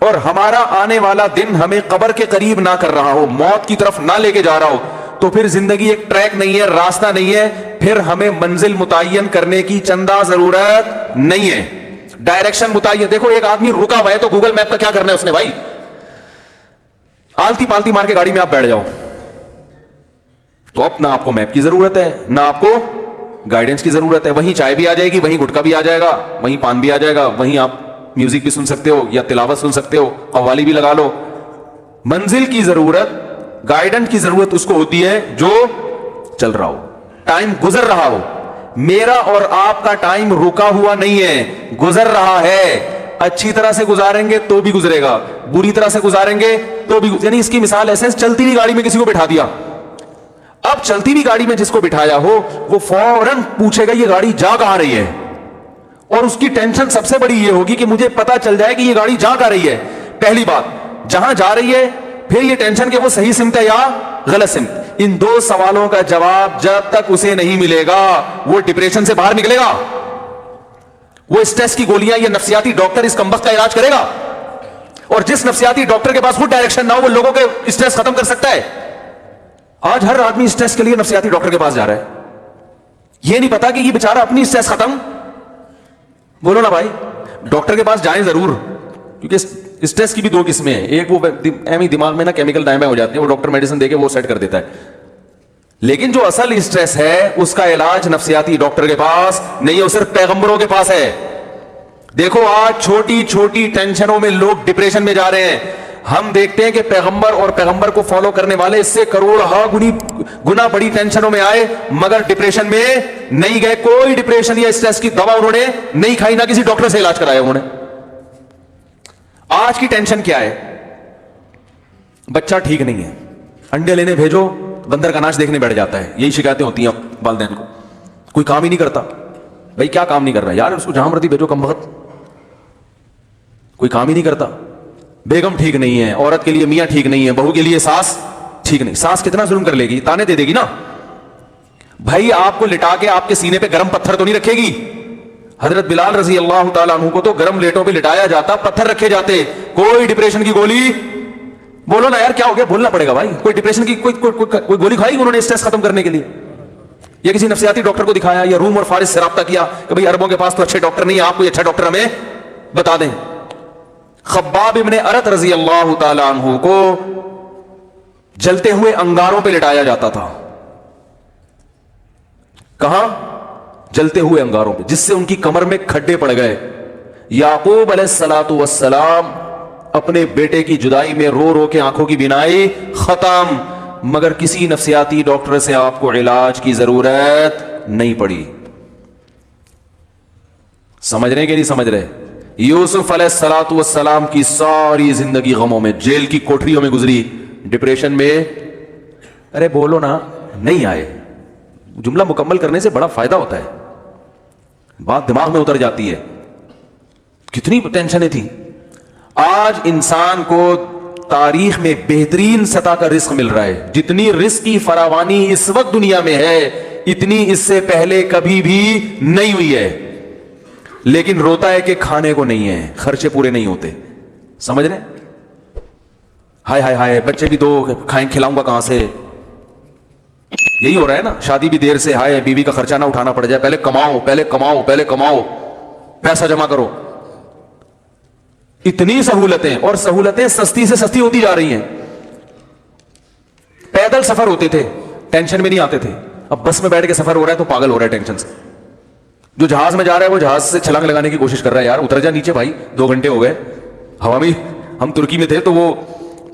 اور ہمارا آنے والا دن ہمیں قبر کے قریب نہ کر رہا ہو, موت کی طرف نہ لے کے جا رہا ہو, تو پھر زندگی ایک ٹریک نہیں ہے, راستہ نہیں ہے, پھر ہمیں منزل متعین کرنے کی چندہ ضرورت نہیں ہے, ڈائریکشن متعین. دیکھو ایک آدمی رکا ہوا ہے تو گوگل میپ کا کیا کرنا ہے اس نے بھائی, آلتی پالتی مار کے گاڑی میں آپ بیٹھ جاؤ, تو اب نہ آپ کو میپ کی ضرورت ہے نہ آپ کو گائیڈنس کی ضرورت ہے. وہیں چائے بھی آ جائے گی, وہیں گٹکا بھی آ جائے گا, وہیں پان بھی آ جائے گا, وہیں آپ میوزک بھی سن سکتے ہو یا تلاوت سن سکتے ہو, قوالی بھی لگا لو. منزل کی ضرورت, گائیڈنس کی ضرورت اس کو ہوتی ہے جو چل رہا ہو, ٹائم گزر رہا ہو. میرا اور آپ کا ٹائم رکا ہوا نہیں ہے, گزر رہا ہے. اچھی طرح سے گزاریں گے تو بھی گزرے گا, بری طرح سے گزاریں گے تو بھی. یعنی اس کی مثال ایسے, چلتی ہوئی گاڑی میں کسی کو بٹھا دیا, اب چلتی ہوئی گاڑی میں جس کو بٹھایا ہو وہ فوراً پوچھے گا یہ گاڑی جا کہاں رہی ہے, اور اس کی ٹینشن سب سے بڑی یہ ہوگی کہ مجھے پتا چل جائے کہ یہ گاڑی جا کہاں رہی ہے. پہلی بات جہاں جا رہی ہے, پھر یہ ٹینشن کہ وہ صحیح سمت ہے یا غلط سمت. ان دو سوالوں کا جواب جب تک اسے نہیں ملے گا وہ ڈپریشن سے باہر نکلے گا. وہ اسٹریس کی گولیاں, یہ نفسیاتی ڈاکٹر اس کمبخت کا علاج کرے گا, اور جس نفسیاتی ڈاکٹر کے پاس خود ڈائریکشن نہ ہو وہ لوگوں کے اسٹریس ختم کر سکتا ہے. آج ہر آدمی اسٹریس کے لیے نفسیاتی ڈاکٹر کے پاس جا رہا ہے, یہ نہیں پتا کہ یہ بیچارہ اپنی اسٹریس ختم. بولو نا بھائی, ڈاکٹر کے پاس جائیں ضرور, کیونکہ اسٹریس کی بھی دو قسمیں ہیں. ایک وہ ایمی دماغ میں نا کیمیکل ڈائمہ ہو جاتے ہیں, وہ ڈاکٹر میڈیسن دے کے وہ سیٹ کر دیتا ہے. لیکن جو اصل اسٹریس ہے اس کا علاج نفسیاتی ڈاکٹر کے پاس نہیں ہے, وہ صرف پیغمبروں کے پاس ہے. دیکھو آج چھوٹی چھوٹی ٹینشنوں میں لوگ ڈپریشن میں جا رہے ہیں. ہم دیکھتے ہیں کہ پیغمبر اور پیغمبر کو فالو کرنے والے اس سے کروڑ گنا بڑی ٹینشنوں میں آئے مگر ڈپریشن میں نہیں گئے. کوئی ڈپریشن یا اسٹریس کی دوا انہوں نے نہیں کھائی, نہ کسی ڈاکٹر سے علاج کرایا انہوں نے. آج کی ٹینشن کیا ہے, بچہ ٹھیک نہیں ہے, انڈے لینے بھیجو بندر کا ناچ دیکھنے بیٹھ جاتا ہے. یہی شکایتیں ہوتی ہیں والدین کو, کوئی کام ہی نہیں کرتا. بھائی کیا کام نہیں کر رہا ہے یار, اس کو جہاں مرضی بھیجو کم وقت, کوئی کام ہی نہیں کرتا. بیگم ٹھیک نہیں ہے, عورت کے لیے میاں ٹھیک نہیں ہے, بہو کے لیے ساس ٹھیک نہیں. ساس کتنا ظلم کر لے گی, تانے دے دے گی نا. بھائی آپ کو لٹا کے آپ کے سینے پہ گرم پتھر تو نہیں رکھے گی. حضرت بلال رضی اللہ تعالیٰ عنہ کو تو گرم لیٹوں پہ لٹایا جاتا, پتھر رکھے جاتے. کوئی ڈپریشن کی گولی, بولو نا یار کیا ہو گیا, بولنا پڑے گا بھائی. کوئی ڈپریشن کی کوئی گولی کھائی انہوں نے اسٹریس ختم کرنے کے لیے, یا کسی نفسیاتی ڈاکٹر کو دکھایا, یا روم اور فارس سے رابطہ کیا کہ بھائی عربوں کے پاس تو اچھے ڈاکٹر نہیں ہے, آپ کوئی اچھا ڈاکٹر ہمیں بتا دیں. خباب ابن ارت رضی اللہ تعالی عنہ کو جلتے ہوئے انگاروں پہ لٹایا جاتا تھا. کہاں؟ جلتے ہوئے انگاروں پہ, جس سے ان کی کمر میں کھڈے پڑ گئے. یعقوب علیہ الصلوۃ والسلام اپنے بیٹے کی جدائی میں رو رو کے آنکھوں کی بینائی ختم, مگر کسی نفسیاتی ڈاکٹر سے آپ کو علاج کی ضرورت نہیں پڑی. سمجھ رہے کہ نہیں سمجھ رہے؟ یوسف علیہ الصلوۃ والسلام کی ساری زندگی غموں میں, جیل کی کوٹریوں میں گزری, ڈپریشن میں. ارے بولو نا, نہیں آئے. جملہ مکمل کرنے سے بڑا فائدہ ہوتا ہے, بات دماغ میں اتر جاتی ہے. کتنی ٹینشنیں تھیں. آج انسان کو تاریخ میں بہترین سطح کا رزق مل رہا ہے. جتنی رزق کی فراوانی اس وقت دنیا میں ہے اتنی اس سے پہلے کبھی بھی نہیں ہوئی ہے. لیکن روتا ہے کہ کھانے کو نہیں ہے, خرچے پورے نہیں ہوتے. سمجھ رہے؟ ہائے ہائے ہائے, بچے بھی دو کھائیں, کھلاؤں گا کہاں سے. یہی ہو رہا ہے نا, شادی بھی دیر سے, ہائے بیوی کا خرچہ نہ اٹھانا پڑ جائے, پہلے کماؤ پہلے کماؤ پہلے کماؤ, پیسہ جمع کرو. اتنی سہولتیں, اور سہولتیں سستی سے سستی ہوتی جا رہی ہیں. پیدل سفر ہوتے تھے, ٹینشن میں نہیں آتے تھے. اب بس میں بیٹھ کے سفر ہو رہا ہے تو پاگل ہو رہا ہے ٹینشن سے. جو جہاز میں جا رہا ہے وہ جہاز سے چھلانگ لگانے کی کوشش کر رہا ہے, یار اتر جا نیچے بھائی, 2 گھنٹے ہو گئے ہوا میں. ہم ترکی میں تھے تو وہ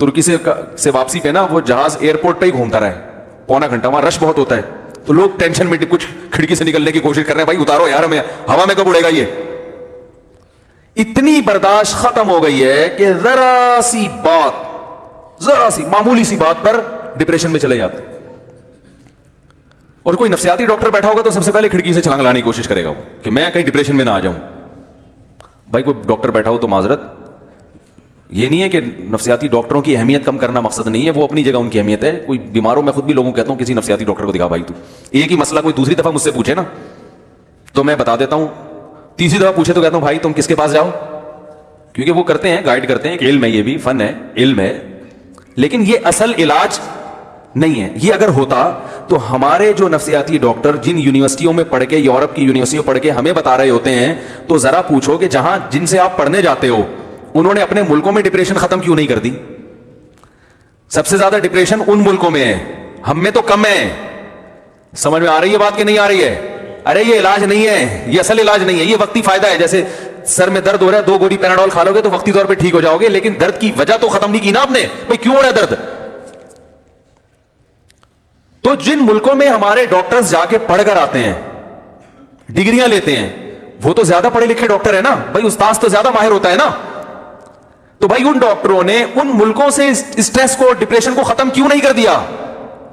ترکی سے واپسی پہ نا وہ جہاز ایئرپورٹ پہ ہی گھومتا رہا ہے پونا گھنٹہ, وہاں رش بہت ہوتا ہے. تو لوگ ٹینشن میں کچھ کھڑکی سے نکلنے کی کوشش کر رہے ہیں, بھائی اتارو یار ہمیں, ہوا میں کب اڑے گا یہ. اتنی برداشت ختم ہو گئی ہے کہ ذرا سی معمولی سی بات پر ڈپریشن میں چلے جاتے. اور کوئی نفسیاتی ڈاکٹر بیٹھا ہوگا تو سب سے پہلے کھڑکی سے چھلانگ لانے کی کوشش کرے گا کہ میں کہیں ڈپریشن میں نہ آ جاؤں. بھائی کوئی ڈاکٹر بیٹھا ہو تو معذرت, یہ نہیں ہے کہ نفسیاتی ڈاکٹروں کی اہمیت کم کرنا مقصد نہیں ہے, وہ اپنی جگہ ان کی اہمیت ہے. کوئی بیماروں میں خود بھی لوگوں کو کہتا ہوں کسی نفسیاتی ڈاکٹر کو دکھا بھائی. تو ایک ہی مسئلہ کوئی دوسری دفعہ مجھ سے پوچھے نا تو میں بتا دیتا ہوں, تیسری دفعہ پوچھے تو کہتا ہوں بھائی تم کس کے پاس جاؤ, کیونکہ وہ کرتے ہیں, گائیڈ کرتے ہیں, علم ہے, یہ بھی فن ہے, علم ہے, لیکن یہ اصل علاج نہیں ہے. یہ اگر ہوتا تو ہمارے جو نفسیاتی ڈاکٹر جن یونیورسٹیوں میں پڑھ کے, یورپ کی یونیورسٹیوں پڑھ کے ہمیں بتا رہے ہوتے ہیں, تو ذرا پوچھو کہ جہاں جن سے آپ پڑھنے جاتے ہو انہوں نے اپنے ملکوں میں ڈپریشن ختم کیوں نہیں کر دی؟ سب سے زیادہ ڈپریشن ان ملکوں میں ہے, ہم میں تو کم ہے. سمجھ میں آ رہی ہے بات کہ نہیں آ رہی ہے؟ ارے یہ علاج نہیں ہے, یہ اصل علاج نہیں ہے, یہ وقتی فائدہ ہے. جیسے سر میں درد ہو رہا ہے, 2 گولی پیناڈول کھا لو گے تو وقتی طور پہ ٹھیک ہو جاؤ گے, لیکن درد کی وجہ تو ختم نہیں کی نا آپ نے, بھائی کیوں ہو رہا ہے درد. تو جن ملکوں میں ہمارے ڈاکٹرز جا کے پڑھ کر آتے ہیں, ڈگریاں لیتے ہیں, وہ تو زیادہ پڑھے لکھے ڈاکٹر ہیں نا بھائی, استاذ تو زیادہ ماہر ہوتا ہے نا. تو بھائی ان ڈاکٹروں نے ان ملکوں سے اسٹریس کو, ڈپریشن کو ختم کیوں نہیں کر دیا؟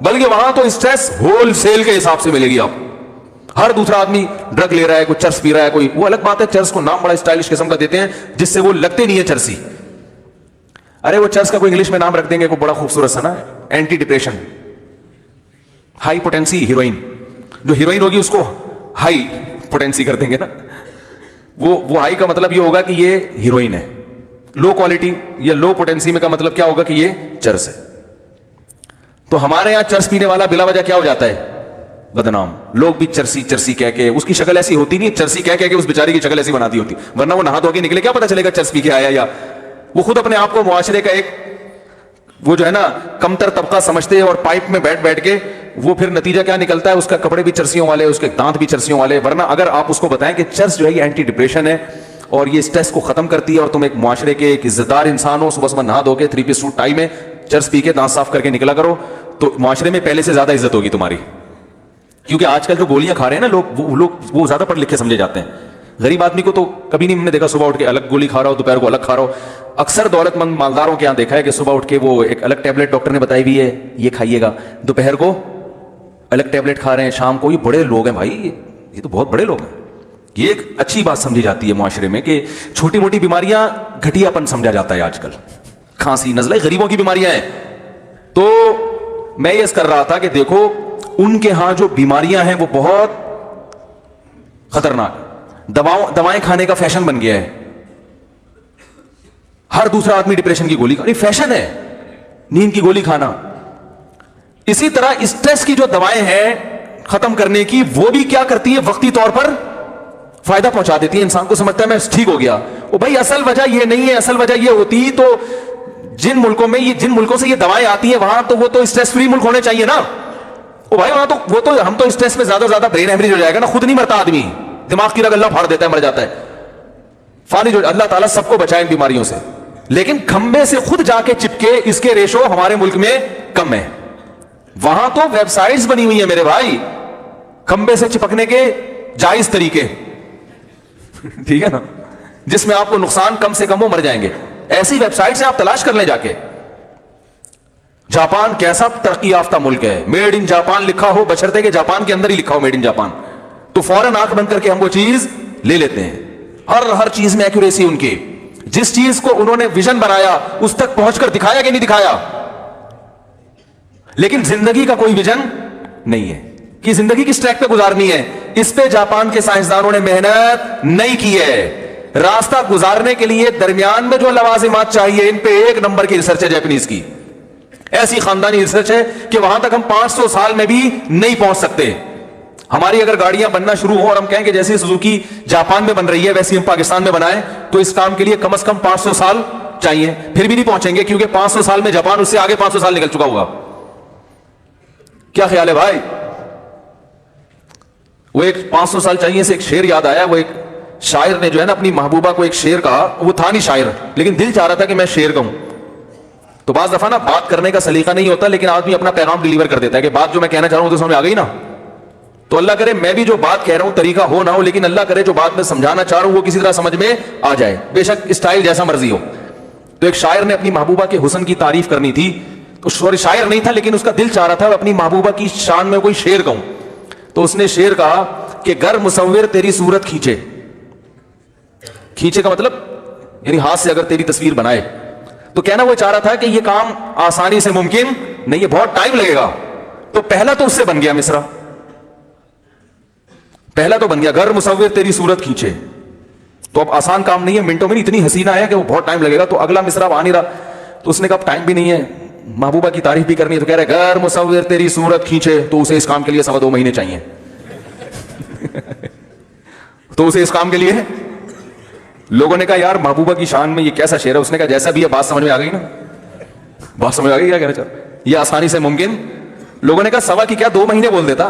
بلکہ وہاں تو اسٹریس ہول سیل کے حساب سے ملے گی. آپ ہر دوسرا آدمی ڈرگ لے رہا ہے, کوئی چرس پی رہا ہے, کوئی, وہ الگ بات ہے, چرس کو نام بڑا اسٹائلش قسم کا دیتے ہیں جس سے وہ لگتے نہیں ہے چرسی. ارے وہ چرس کا کوئی انگلش میں نام رکھ دیں گے, کوئی بڑا خوبصورت سا نا, anti depression, high potency heroin. جو ہیروئن ہوگی اس کو ہائی پوٹینسی کر دیں گے نا, وہ ہائی کا مطلب یہ ہوگا کہ یہ ہیروئن ہے. لو کوالٹی یا لو پوٹینسی میں کا مطلب کیا ہوگا کہ یہ چرس ہے. تو ہمارے یہاں چرس پینے والا بلا وجہ کیا ہو جاتا ہے؟ بدنام. لوگ بھی چرسی چرسی کہہ کے, اس کی شکل ایسی ہوتی نہیں, چرسی کہہ کے اس بیچاری کی شکل ایسی بناتی ہوتی, ورنہ وہ نہا دھو کے نکلے کیا پتا چلے گا چرس پی کے آیا, یا وہ خود اپنے آپ کو معاشرے کا ایک وہ جو ہے نا کمتر طبقہ سمجھتے ہیں, اور پائپ میں بیٹھ کے وہ پھر نتیجہ کیا نکلتا ہے, اس کا کپڑے بھی چرسیوں والے, اس کے دانت بھی چرسیوں والے. ورنہ اگر آپ اس کو بتائیں کہ چرس جو ہے یہ اینٹی ڈپریشن ہے اور یہ اسٹریس کو ختم کرتی ہے, اور تم ایک معاشرے کے ایک عزت دار انسان ہو, صبح صبح نہا دھو کے 3 پیس سوٹ ٹائی میں چرس پی کے دانت صاف کر کے نکلا کرو, تو معاشرے میں پہلے سے زیادہ عزت ہوگی تمہاری. کیونکہ آج کل جو گولیاں کھا رہے ہیں نا لوگ, وہ زیادہ پڑھ لکھے سمجھے جاتے ہیں. غریب آدمی کو تو کبھی نہیں ہم نے دیکھا صبح اٹھ کے الگ گولی کھا رہا ہو, دوپہر کو الگ کھا رہا ہو. اکثر دولت مند مالداروں کے یہاں دیکھا ہے کہ صبح اٹھ کے وہ ایک الگ ٹیبلٹ ڈاکٹر نے بتائی ہوئی ہے, یہ کھائیے گا, دوپہر کو الگ ٹیبلٹ کھا رہے ہیں, شام کو. یہ بڑے لوگ ہیں بھائی, یہ تو بہت بڑے لوگ ہیں. یہ ایک اچھی بات سمجھی جاتی ہے معاشرے میں کہ چھوٹی موٹی بیماریاں گھٹیا پن سمجھا جاتا ہے آج کل. کھانسی, نزلہ غریبوں کی بیماریاں ہیں. تو میں یہ کر رہا تھا کہ دیکھو ان کے ہاں جو بیماریاں ہیں وہ بہت خطرناک. دوائیں کھانے کا فیشن بن گیا ہے. ہر دوسرا آدمی ڈپریشن کی گولی کھانا فیشن ہے, نیند کی گولی کھانا. اسی طرح اسٹریس کی جو دوائیں ہیں ختم کرنے کی, وہ بھی کیا کرتی ہے, وقتی طور پر فائدہ پہنچا دیتی ہے. انسان کو سمجھتا ہے میں ٹھیک ہو گیا. وہ بھائی اصل وجہ یہ نہیں ہے, اصل وجہ یہ ہوتی تو جن ملکوں سے یہ دوائیں آتی ہیں وہاں تو وہ تو اسٹریس فری ملک ہونے چاہیے نا. وہ بھائی وہاں تو وہ تو ہم تو اسٹریس میں زیادہ برین ہیمریج ہو جائے گا نا, خود نہیں مرتا آدمی, دماغ کی رگ اللہ پھاڑ دیتا ہے, مر جاتا ہے, فالج. اللہ تعالیٰ سب کو بچائے ان بیماریوں سے. لیکن کھمبے سے خود جا کے چپکے, اس کے ریشو ہمارے ملک میں کم ہے. وہاں تو ویب سائٹس بنی ہوئی ہیں میرے بھائی, کھمبے سے چپکنے کے جائز طریقے, ٹھیک ہے نا, جس میں آپ کو نقصان کم سے کم ہو, مر جائیں گے. ایسی ویب سائٹ سے آپ تلاش کر لیں جا کے. جاپان کیسا ترقی یافتہ ملک ہے, میڈ ان جاپان لکھا ہو, بشرطے کہ جاپان کے اندر ہی لکھا ہو میڈ ان جاپان, تو فوراً آنکھ بند کر کے ہم وہ چیز لے لیتے ہیں. ہر چیز میں ایکوریسی ان کی. جس چیز کو انہوں نے ویژن بنایا اس تک پہنچ کر دکھایا کہ نہیں دکھایا. لیکن زندگی کا کوئی ویژن نہیں ہے کہ زندگی کس ٹریک پہ گزارنی ہے. اس پہ جاپان کے سائنسدانوں نے محنت نہیں کی ہے. راستہ گزارنے کے لیے درمیان میں جو لوازمات چاہیے, ان پہ 1 نمبر کی ریسرچ ہے جاپنیز کی. ایسی خاندانی ریسرچ ہے کہ وہاں تک ہم 500 سال میں بھی نہیں پہنچ سکتے. ہماری اگر گاڑیاں بننا شروع ہو اور ہم کہیں کہ جیسی سوزوکی جاپان میں بن رہی ہے ویسی ہم پاکستان میں بنائیں, تو اس کام کے لیے کم از کم 500 سال چاہیے. پھر بھی نہیں پہنچیں گے, کیونکہ 500 سال میں جاپان اس سے آگے 500 سال نکل چکا ہوگا. کیا خیال ہے بھائی؟ وہ ایک 500 سال چاہیے سے ایک شعر یاد آیا. وہ ایک شاعر نے جو ہے نا اپنی محبوبہ کو ایک شعر کہا. وہ تھا نہیں شاعر, لیکن دل چاہ رہا تھا کہ میں شعر کہوں. تو بعض دفعہ نا بات کرنے کا سلیقہ نہیں ہوتا, لیکن آدمی اپنا پیغام ڈیلیور کر دیتا ہے کہ بات جو میں کہنا چاہ رہا ہوں تو سمجھ آ گئی نا. تو اللہ کرے میں بھی جو بات کہہ رہا ہوں طریقہ ہو نہ ہو, لیکن اللہ کرے جو بات میں سمجھانا چاہ رہا ہوں وہ کسی طرح سمجھ میں آ جائے, بے شک اسٹائل جیسا مرضی ہو. تو ایک شاعر نے اپنی محبوبہ کے حسن کی تعریف کرنی تھی. تو شاعر نہیں تھا, لیکن اس کا دل چاہ رہا تھا اپنی محبوبہ کی شان میں کوئی شعر کہوں. تو اس نے شعر کہا کہ گر مصور تیری صورت کھینچے. کھینچے کا مطلب یعنی ہاتھ سے اگر تیری تصویر بنائے. تو کہنا وہ چاہ رہا تھا کہ یہ کام آسانی سے ممکن نہیں ہے, بہت ٹائم لگے گا. تو پہلا تو اس سے بن گیا مصرع, پہلا تو بن گیا گر مصور تیری صورت کھینچے. تو اب آسان کام نہیں ہے, منٹوں میں اتنی حسینہ ہے کہ وہ بہت ٹائم لگے گا. تو اگلا مصرع اب آ نہیں رہا, تو اس نے کہا ٹائم بھی نہیں ہے, محبوبہ کی تعریف بھی کرنی ہے, تو کہہ رہے غیر مصور تیری صورت کھینچے, تو اسے اس کام کے لیے 2.25 مہینے چاہیے. تو اسے اس کام کے لیے لوگوں نے کہا یار محبوبہ کی شان میں یہ کیسا شعر ہے. اس نے کہا جیسا بھی ہے بات سمجھ میں آ گئی نا, بات سمجھ آ گئی کیا کہہ رہے, یہ آسانی سے ممکن. لوگوں نے کہا 1.25 کی کیا 2 مہینے بول دیتا,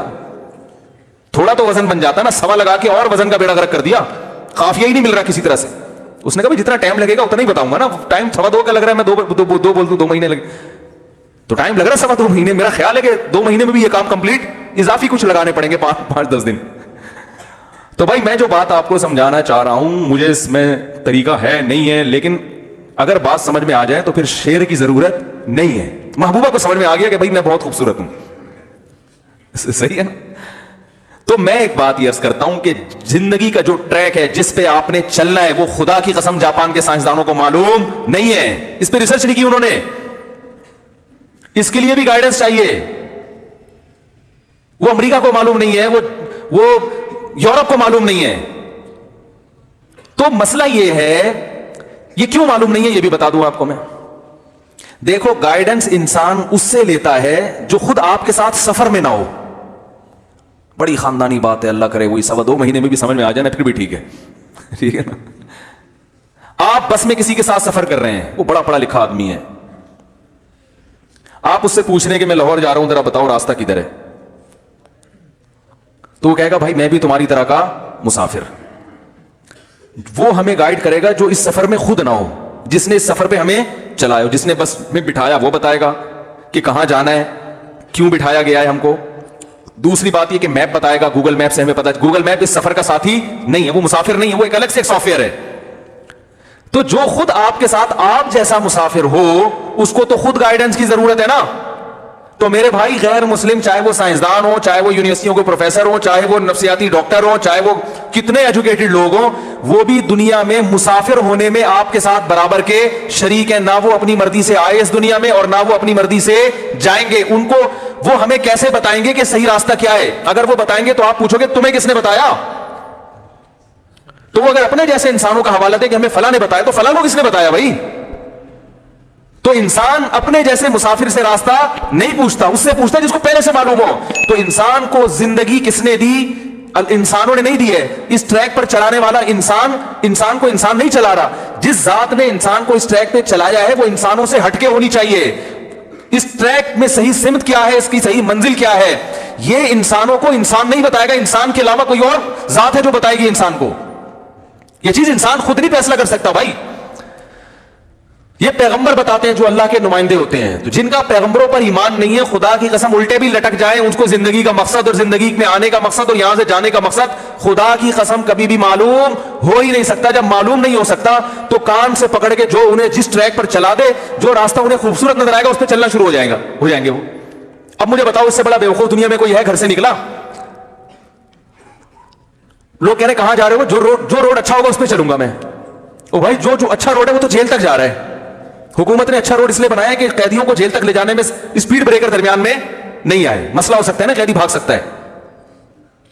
تھوڑا تو وزن بن جاتا نا, 1.25 لگا کے اور وزن کا بیڑا غرق کر دیا, قافیہ ہی نہیں مل رہا کسی طرح سے. اس نے کہا جتنا ٹائم لگے گا اتنا ہی بتاؤں گا نا, ٹائم 2.25 کا لگ رہا ہے, میں 2 بول دوں 2 مہینے لگے, تو ٹائم لگ رہا ہے 2.25 مہینے. میرا خیال ہے کہ 2 مہینے میں بھی یہ کام کمپلیٹ, اضافی کچھ لگانے پڑیں گے 5-10 دن. تو بھائی میں جو بات آپ کو سمجھانا چاہ رہا ہوں, مجھے اس میں طریقہ ہے نہیں ہے, لیکن اگر بات سمجھ میں آ جائے تو پھر شعر کی ضرورت نہیں ہے. محبوبہ کو سمجھ میں آ گیا کہ بھائی میں بہت خوبصورت ہوں, صحیح ہے نا. تو میں ایک بات یہ عرض کرتا ہوں کہ زندگی کا جو ٹریک ہے جس پہ آپ نے چلنا ہے, وہ خدا کی قسم جاپان کے سائنسدانوں کو معلوم نہیں ہے. اس پہ ریسرچ نہیں کی انہوں نے, اس کے لیے بھی گائیڈنس چاہیے. وہ امریکہ کو معلوم نہیں ہے, وہ یورپ کو معلوم نہیں ہے. تو مسئلہ یہ ہے, یہ کیوں معلوم نہیں ہے یہ بھی بتا دوں آپ کو میں. دیکھو گائیڈنس انسان اس سے لیتا ہے جو خود آپ کے ساتھ سفر میں نہ ہو. بڑی خاندانی بات ہے, اللہ کرے وہی 2.25 مہینے میں بھی سمجھ میں آ جائے نا, پھر بھی ٹھیک ہے, ٹھیک ہے نا. آپ بس میں کسی کے ساتھ سفر کر رہے ہیں, وہ بڑا پڑھا لکھا آدمی ہے, آپ اس سے پوچھ رہے ہیں کہ میں لاہور جا رہا ہوں, ذرا بتاؤ راستہ کدھر ہے. تو وہ کہے گا بھائی میں بھی تمہاری طرح کا مسافر. وہ ہمیں گائیڈ کرے گا جو اس سفر میں خود نہ ہو, جس نے اس سفر پہ ہمیں چلایا, جس نے بس میں بٹھایا, وہ بتائے گا کہ کہاں جانا ہے, کیوں بٹھایا گیا ہے ہم کو. دوسری بات یہ کہ میپ بتائے گا, گوگل میپ سے ہمیں پتا, گوگل میپ اس سفر کا ساتھی نہیں ہے, وہ مسافر نہیں ہے, وہ ایک الگ سے ایک سافٹ ویئر ہے. تو جو خود آپ کے ساتھ آپ جیسا مسافر ہو اس کو تو خود گائیڈنس کی ضرورت ہے نا. تو میرے بھائی غیر مسلم, چاہے وہ سائنسدان ہو, چاہے وہ یونیورسٹیوں کے پروفیسر ہو, چاہے وہ نفسیاتی ڈاکٹر ہو, چاہے وہ کتنے ایجوکیٹڈ لوگ ہوں, وہ بھی دنیا میں مسافر ہونے میں آپ کے ساتھ برابر کے شریک ہیں. نہ وہ اپنی مرضی سے آئے اس دنیا میں اور نہ وہ اپنی مرضی سے جائیں گے. ان کو وہ ہمیں کیسے بتائیں گے کہ صحیح راستہ کیا ہے؟ اگر وہ بتائیں گے تو آپ پوچھو گے تمہیں کس نے بتایا. تو وہ اگر اپنے جیسے انسانوں کا حوالہ دے کہ ہمیں فلاں نے بتایا, تو فلاں کو کس نے بتایا بھائی؟ تو انسان اپنے جیسے مسافر سے راستہ نہیں پوچھتا, اس سے پوچھتا جس کو پہلے سے معلوم ہو. تو انسان کو زندگی کس نے دی؟ انسانوں نے نہیں دی ہے. اس ٹریک پر چلانے والا انسان کو انسان نہیں چلا رہا. جس ذات نے انسان کو اس ٹریک پہ چلایا ہے وہ انسانوں سے ہٹ کے ہونی چاہیے. اس ٹریک میں صحیح سمت کیا ہے, اس کی صحیح منزل کیا ہے, یہ انسانوں کو انسان نہیں بتائے گا. انسان کے علاوہ کوئی اور ذات ہے جو بتائے گی انسان کو. یہ چیز انسان خود نہیں فیصلہ کر سکتا بھائی. یہ پیغمبر بتاتے ہیں جو اللہ کے نمائندے ہوتے ہیں. تو جن کا پیغمبروں پر ایمان نہیں ہے, خدا کی قسم الٹے بھی لٹک جائیں, ان کو زندگی کا مقصد اور زندگی میں آنے کا مقصد اور یہاں سے جانے کا مقصد خدا کی قسم کبھی بھی معلوم ہو ہی نہیں سکتا. جب معلوم نہیں ہو سکتا تو کان سے پکڑ کے جو انہیں جس ٹریک پر چلا دے, جو راستہ انہیں خوبصورت نظر آئے گا اس پہ چلنا شروع ہو جائیں گے وہ. اب مجھے بتاؤ اس سے بڑا بیوقوف دنیا میں کوئی ہے گھر سے نکلا؟ لوگ کہہ رہے کہاں جا رہے ہو؟ جو روڈ اچھا ہوگا اس پہ چلوں گا میں. او بھائی جو اچھا روڈ ہے وہ تو جیل تک جا رہا ہے. حکومت نے اچھا روڈ اس لیے بنایا ہے کہ قیدیوں کو جیل تک لے جانے میں اسپیڈ بریکر درمیان میں نہیں آئے. مسئلہ ہو سکتا ہے نا, قیدی بھاگ سکتا ہے.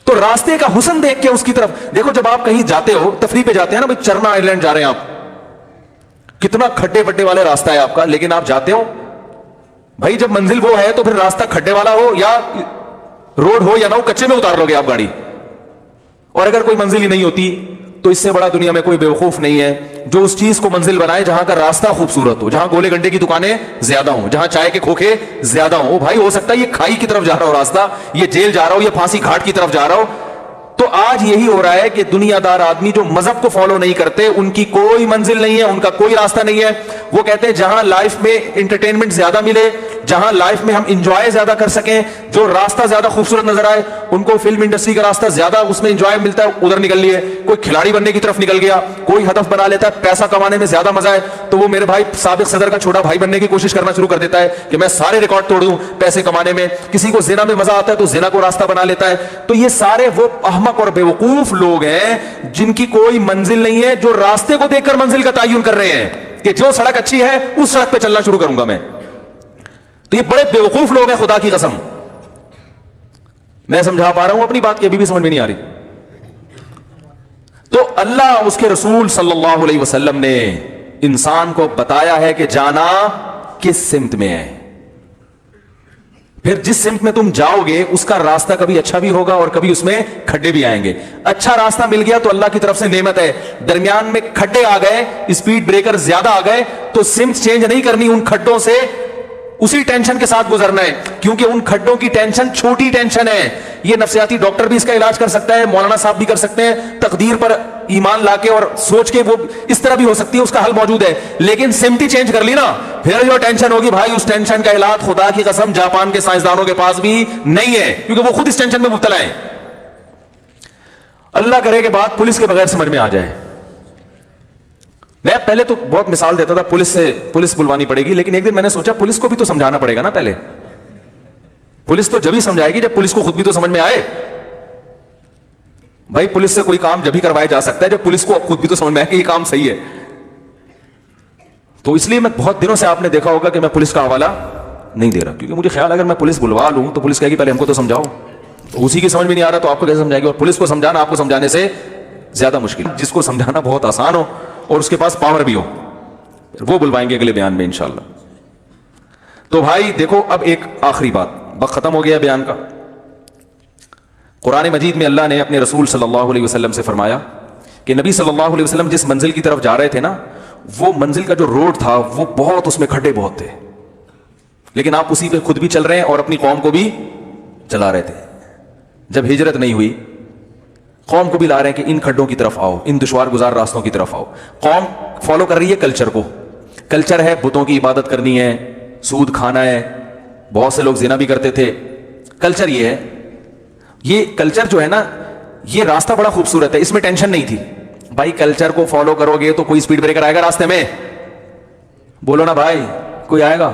تو راستے کا حسن دیکھ کے اس کی طرف دیکھو. جب آپ کہیں جاتے ہو, تفریح پہ جاتے ہیں نا, بھائی چرنا آئی لینڈ جا رہے ہیں آپ, کتنا کھڈے پٹے والے راستہ ہے آپ کا, لیکن آپ جاتے ہو بھائی. جب منزل وہ ہے تو پھر راستہ کھڈے والا ہو یا روڈ ہو یا نہ ہو, کچے میں اتار لو گے آپ گاڑی. اور اگر کوئی منزل ہی نہیں ہوتی تو اس سے بڑا دنیا میں کوئی بیوقوف نہیں ہے جو اس چیز کو منزل بنائے جہاں کا راستہ خوبصورت ہو, جہاں گولے گنڈے کی دکانیں زیادہ ہوں, جہاں چائے کے کھوکھے زیادہ ہوں. بھائی ہو سکتا ہے یہ کھائی کی طرف جا رہا ہو راستہ, یہ جیل جا رہا ہو, یہ پھانسی گھاٹ کی طرف جا رہا ہو. تو آج یہی ہو رہا ہے کہ دنیا دار آدمی جو مذہب کو فالو نہیں کرتے, ان کی کوئی منزل نہیں ہے, ان کا کوئی راستہ نہیں ہے. وہ کہتے ہیں جہاں لائف میں انٹرٹینمنٹ زیادہ ملے, جہاں لائف میں ہم انجوائے زیادہ کر سکیں, جو راستہ زیادہ خوبصورت نظر آئے, ان کو فلم انڈسٹری کا راستہ زیادہ اس میں انجوائے ملتا ہے, ادھر نکل لیے. کوئی کھلاڑی بننے کی طرف نکل گیا, کوئی ہدف بنا لیتا ہے پیسہ کمانے میں زیادہ مزہ ہے, تو وہ میرے بھائی سابق صدر کا چھوٹا بھائی بننے کی کوشش کرنا شروع کر دیتا ہے کہ میں سارے ریکارڈ توڑ دوں پیسے کمانے میں. کسی کو زنا میں مزہ آتا ہے تو زنا کو راستہ بنا لیتا ہے. تو یہ سارے وہ احمق اور بیوقوف لوگ ہیں جن کی کوئی منزل نہیں ہے, جو راستے کو دیکھ کر منزل کا تعین کر رہے ہیں کہ جو سڑک اچھی ہے اس سڑک پہ چلنا شروع کروں گا میں. تو یہ بڑے بیوقوف لوگ ہیں خدا کی قسم. میں سمجھا پا رہا ہوں اپنی بات کی؟ ابھی بھی سمجھ میں نہیں آ رہی. تو اللہ اس کے رسول صلی اللہ علیہ وسلم نے انسان کو بتایا ہے کہ جانا کس سمت میں ہے. پھر جس سمت میں تم جاؤ گے اس کا راستہ کبھی اچھا بھی ہوگا اور کبھی اس میں کھڈے بھی آئیں گے. اچھا راستہ مل گیا تو اللہ کی طرف سے نعمت ہے, درمیان میں کھڈے آ گئے, اسپیڈ بریکر زیادہ آ گئے, تو سمت چینج نہیں کرنی, ان کھڈوں سے اسی ٹینشن کے ساتھ گزرنا ہے, کیونکہ ان کھڈوں کی ٹینشن چھوٹی ٹینشن ہے. یہ نفسیاتی ڈاکٹر بھی اس کا علاج کر سکتا ہے, مولانا صاحب بھی کر سکتے ہیں, تقدیر پر ایمان لا کے اور سوچ کے وہ اس طرح بھی ہو سکتی ہے, اس کا حل موجود ہے. لیکن سمت ہی چینج کر لی نا, پھر جو ٹینشن ہوگی بھائی, اس ٹینشن کا علاج خدا کی قسم جاپان کے سائنسدانوں کے پاس بھی نہیں ہے, کیونکہ وہ خود اس ٹینشن میں مبتلا ہیں. اللہ کرے کہ بات پولیس کے بغیر سمجھ میں آ جائے. میں پہلے تو بہت مثال دیتا تھا, پولیس بلوانی پڑے گی, لیکن ایک دن میں نے سوچا پولیس کو بھی تو سمجھانا پڑے گا نا. پہلے پولیس تو جب ہی سمجھائے گی جب پولیس کو خود بھی تو سمجھ میں آئے. بھائی پولیس سے کوئی کام جب ہی کروایا جا سکتا ہے جب پولیس کو خود بھی تو سمجھ میں آئے کہ یہ کام صحیح ہے. تو اس لیے میں بہت دنوں سے آپ نے دیکھا ہوگا کہ میں پولیس کا حوالہ نہیں دے رہا, کیونکہ مجھے خیال اگر میں پولیس بلوا لوں تو پولیس کہے گی پہلے ہم کو تو سمجھاؤ, تو اسی کی سمجھ میں نہیں آ رہا تو آپ کو کیسے سمجھائے گی. اور پولیس کو سمجھانا آپ کو سمجھانے سے زیادہ مشکل, جس کو سمجھانا بہت آسان ہو اور اس کے پاس پاور بھی ہو, وہ بلوائیں گے اگلے بیان میں انشاءاللہ. تو بھائی دیکھو, اب ایک آخری بات, وقت ختم ہو گیا بیان کا. قرآن مجید میں اللہ نے اپنے رسول صلی اللہ علیہ وسلم سے فرمایا کہ نبی صلی اللہ علیہ وسلم جس منزل کی طرف جا رہے تھے نا, وہ منزل کا جو روڈ تھا وہ بہت, اس میں کھڈے بہت تھے, لیکن آپ اسی پہ خود بھی چل رہے ہیں اور اپنی قوم کو بھی چلا رہے تھے. جب ہجرت نہیں ہوئی, قوم کو بھی لا رہے ہیں کہ ان کھڈوں کی طرف آؤ, ان دشوار گزار راستوں کی طرف آؤ. قوم فالو کر رہی ہے کلچر کو. کلچر ہے بتوں کی عبادت کرنی ہے, سود کھانا ہے, بہت سے لوگ زنا بھی کرتے تھے. کلچر یہ ہے. یہ کلچر جو ہے نا, یہ راستہ بڑا خوبصورت ہے, اس میں ٹینشن نہیں تھی. بھائی کلچر کو فالو کرو گے تو کوئی سپیڈ بریکر آئے گا راستے میں؟ بولو نا بھائی, کوئی آئے گا؟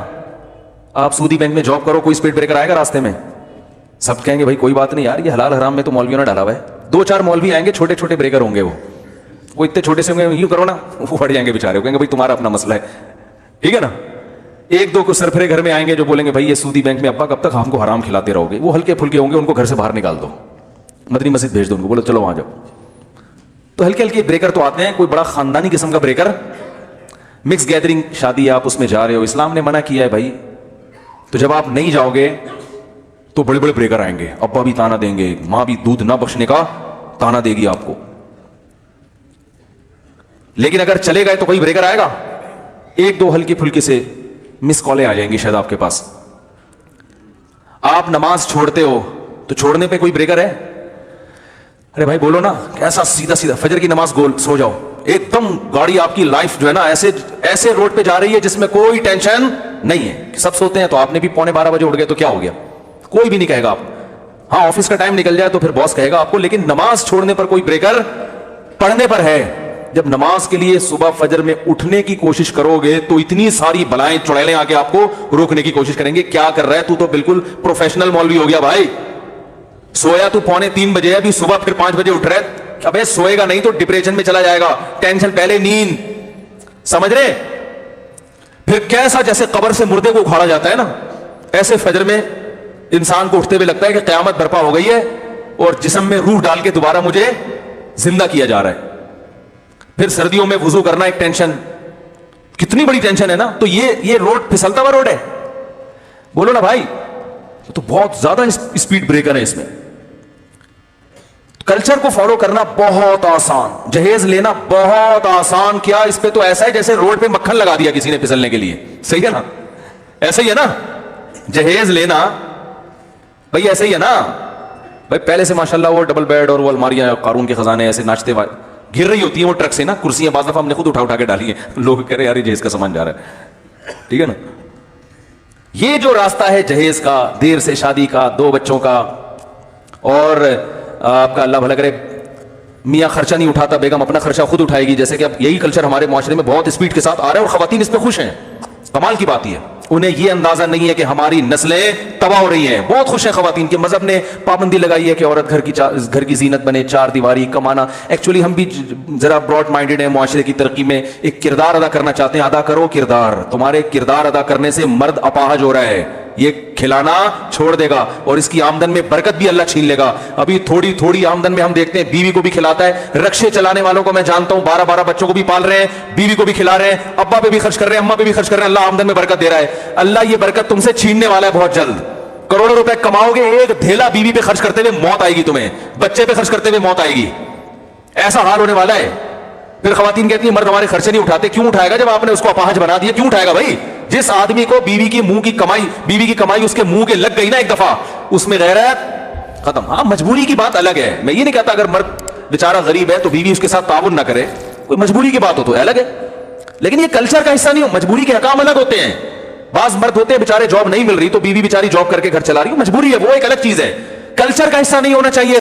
آپ سودی بینک میں جاب کرو, کوئی سپیڈ بریکر آئے گا راستے میں؟ سب کہیں گے بھائی کوئی بات نہیں یار, یہ حلال حرام میں تو مولویوں نے ڈالا ہوا ہے. 2-4 مولوی آئیں گے, چھوٹے چھوٹے بریکر ہوں گے, وہ اتنے چھوٹے سے ہوں گے, یوں کرو نا, وہ پڑ جائیں گے بےچارے, کہیں گے بھائی تمہارا اپنا مسئلہ ہے, ٹھیک ہے نا. 1-2 کو سرفرے گھر میں آئیں گے جو بولیں گے بھائی یہ سودی بینک میں ابا کب تک ہم کو حرام کھلاتے رہو گے. وہ ہلکے پھلکے ہوں گے, ان کو گھر سے باہر نکال دو, مدنی مسجد بھیج دو ان کو, بولو چلو وہاں جاؤ. تو ہلکے ہلکے بریکر تو آتے ہیں, کوئی بڑا خاندانی قسم کا بریکر, مکس گیدرنگ شادی آپ اس میں جا رہے ہو, اسلام نے منع کیا ہے بھائی. تو جب آپ نہیں جاؤ گے تو بڑے بڑے بریکر آئیں گے, ابا بھی تانا دیں گے, ماں بھی دودھ نہ بخشنے کا تانا دے گی آپ کو. لیکن اگر چلے گئے تو کوئی بریکر آئے گا؟ 1-2 ہلکی پھلکی سے مس کالیں آ جائیں گی شاید آپ کے پاس. آپ نماز چھوڑتے ہو تو چھوڑنے پہ کوئی بریکر ہے؟ ارے بھائی بولو نا, کیسا سیدھا سیدھا فجر کی نماز گول, سو جاؤ. ایک دم گاڑی آپ کی لائف جو ہے نا ایسے روڈ پہ جا رہی ہے جس میں کوئی ٹینشن نہیں ہے. سب سوتے ہیں تو آپ نے بھی 11:45 بجے اٹھ گئے تو کیا ہو گیا, کوئی بھی نہیں کہے گا آپ. ہاں آفس کا ٹائم نکل جائے تو پھر باس کہے گا آپ کو, لیکن نماز چھوڑنے پر کوئی بریکر پڑھنے پر ہے. جب نماز کے لیے صبح فجر میں اٹھنے کی کوشش کرو گے تو اتنی ساری بلائیں چڑیلیں آ کے آپ کو روکنے کی کوشش کریں گے. کیا کر رہا ہے تو بالکل پروفیشنل مولوی ہو گیا بھائی. سویا تو 2:45 بجے ہے, ابھی صبح پھر 5 بجے اٹھ رہا ہے. ابے سوئے گا نہیں تو ڈپریشن میں چلا جائے گا. ٹینشن پہلے نیند, سمجھ رہے؟ پھر کیسا جیسے قبر سے مردے کو اکھاڑا جاتا ہے نا, ایسے فجر میں انسان کو اٹھتے ہوئے لگتا ہے کہ قیامت برپا ہو گئی ہے اور جسم میں روح ڈال کے دوبارہ مجھے زندہ کیا جا رہا ہے. پھر سردیوں میں وضو کرنا ایک ٹینشن, کتنی بڑی ٹینشن ہے نا. تو یہ روڈ پھسلتا ہوا روڈ ہے, بولو نا بھائی. تو بہت زیادہ اسپیڈ بریکر ہے اس میں. کلچر کو فالو کرنا بہت آسان, جہیز لینا بہت آسان. کیا اس پہ تو ایسا ہے جیسے روڈ پہ مکھن لگا دیا کسی نے پھسلنے کے لیے, صحیح ہے نا؟ ایسا ہی ہے نا جہیز لینا بھائی, ایسے ہی ہے نا بھائی. پہلے سے ماشاءاللہ وہ ڈبل بیڈ اور وہ الماریاں, قارون کے خزانے ایسے ناچتے گر رہی ہوتی ہیں وہ ٹرک سے نا, کرسیاں بعض دفعہ ہم نے خود اٹھا کے ڈالی ہیں, لوگ کہہ رہے یار یہ جہیز کا سامان جا رہا ہے, ٹھیک ہے نا. یہ جو راستہ ہے جہیز کا, دیر سے شادی کا, 2 بچوں کا, اور آپ کا اللہ بھلا کرے میاں خرچہ نہیں اٹھاتا, بیگم اپنا خرچہ خود اٹھائے گی. جیسے کہ اب یہی کلچر ہمارے معاشرے میں بہت اسپیڈ کے ساتھ آ رہا ہے اور خواتین اس پہ خوش ہیں. کمال کی بات یہ ہے, انہیں یہ اندازہ نہیں ہے کہ ہماری نسلیں تباہ ہو رہی ہیں. بہت خوش ہیں خواتین کے. مذہب نے پابندی لگائی ہے کہ عورت گھر کی زینت بنے, 4 دیواری کمانا. ایکچولی ہم بھی ذرا براڈ مائنڈیڈ ہیں, معاشرے کی ترقی میں ایک کردار ادا کرنا چاہتے ہیں. ادا کرو کردار, تمہارے کردار ادا کرنے سے مرد اپاہج ہو رہا ہے. یہ کھلانا چھوڑ دے گا اور اس کی آمدن میں برکت بھی اللہ چھین لے گا. ابھی تھوڑی تھوڑی آمدن میں ہم دیکھتے ہیں بیوی کو بھی کھلاتا ہے. رکشے چلانے والوں کو میں جانتا ہوں 12 بچوں کو بھی پال رہے ہیں, بیوی کو بھی کھلا رہے ہیں, ابا پہ بھی خرچ کر رہے ہیں, اماں پہ بھی خرچ کر رہے ہیں. اللہ آمدن میں برکت دے رہا ہے. اللہ یہ برکت تم سے چھیننے والا ہے بہت جلد. کروڑوں روپے کماؤ گے, ایک دھیلا بیوی پہ خرچ کرتے ہوئے موت آئے گی تمہیں, بچے پہ خرچ کرتے ہوئے موت آئے گی. ایسا حال ہونے والا ہے. پھر خواتین کہتی ہیں مرد ہمارے خرچے نہیں اٹھاتے. کیوں اٹھائے گا جب آپ نے اس کو اپاہج بنا دیا؟ کیوں اٹھائے گا بھائی؟ جس آدمی کو بیوی کی منہ کی کمائی, بیوی کی کمائی اس کے منہ کے لگ گئی نا ایک دفعہ, اس میں غیرت ختم. ہاں مجبوری کی بات الگ ہے, میں یہ نہیں کہتا اگر مرد بیچارہ غریب ہے تو بیوی اس کے ساتھ تعاون نہ کرے, کوئی مجبوری کی بات ہو تو الگ ہے, لیکن یہ کلچر کا حصہ نہیں ہو. مجبوری کے احکام الگ ہوتے ہیں. بعض مرد ہوتے ہیں بیچارے جاب نہیں مل رہی تو بیوی بیچاری جاب کر کے گھر چلا رہی ہو, مجبوری ہے, وہ ایک الگ چیز ہے, کلچر کا حصہ نہیں ہونا چاہیے.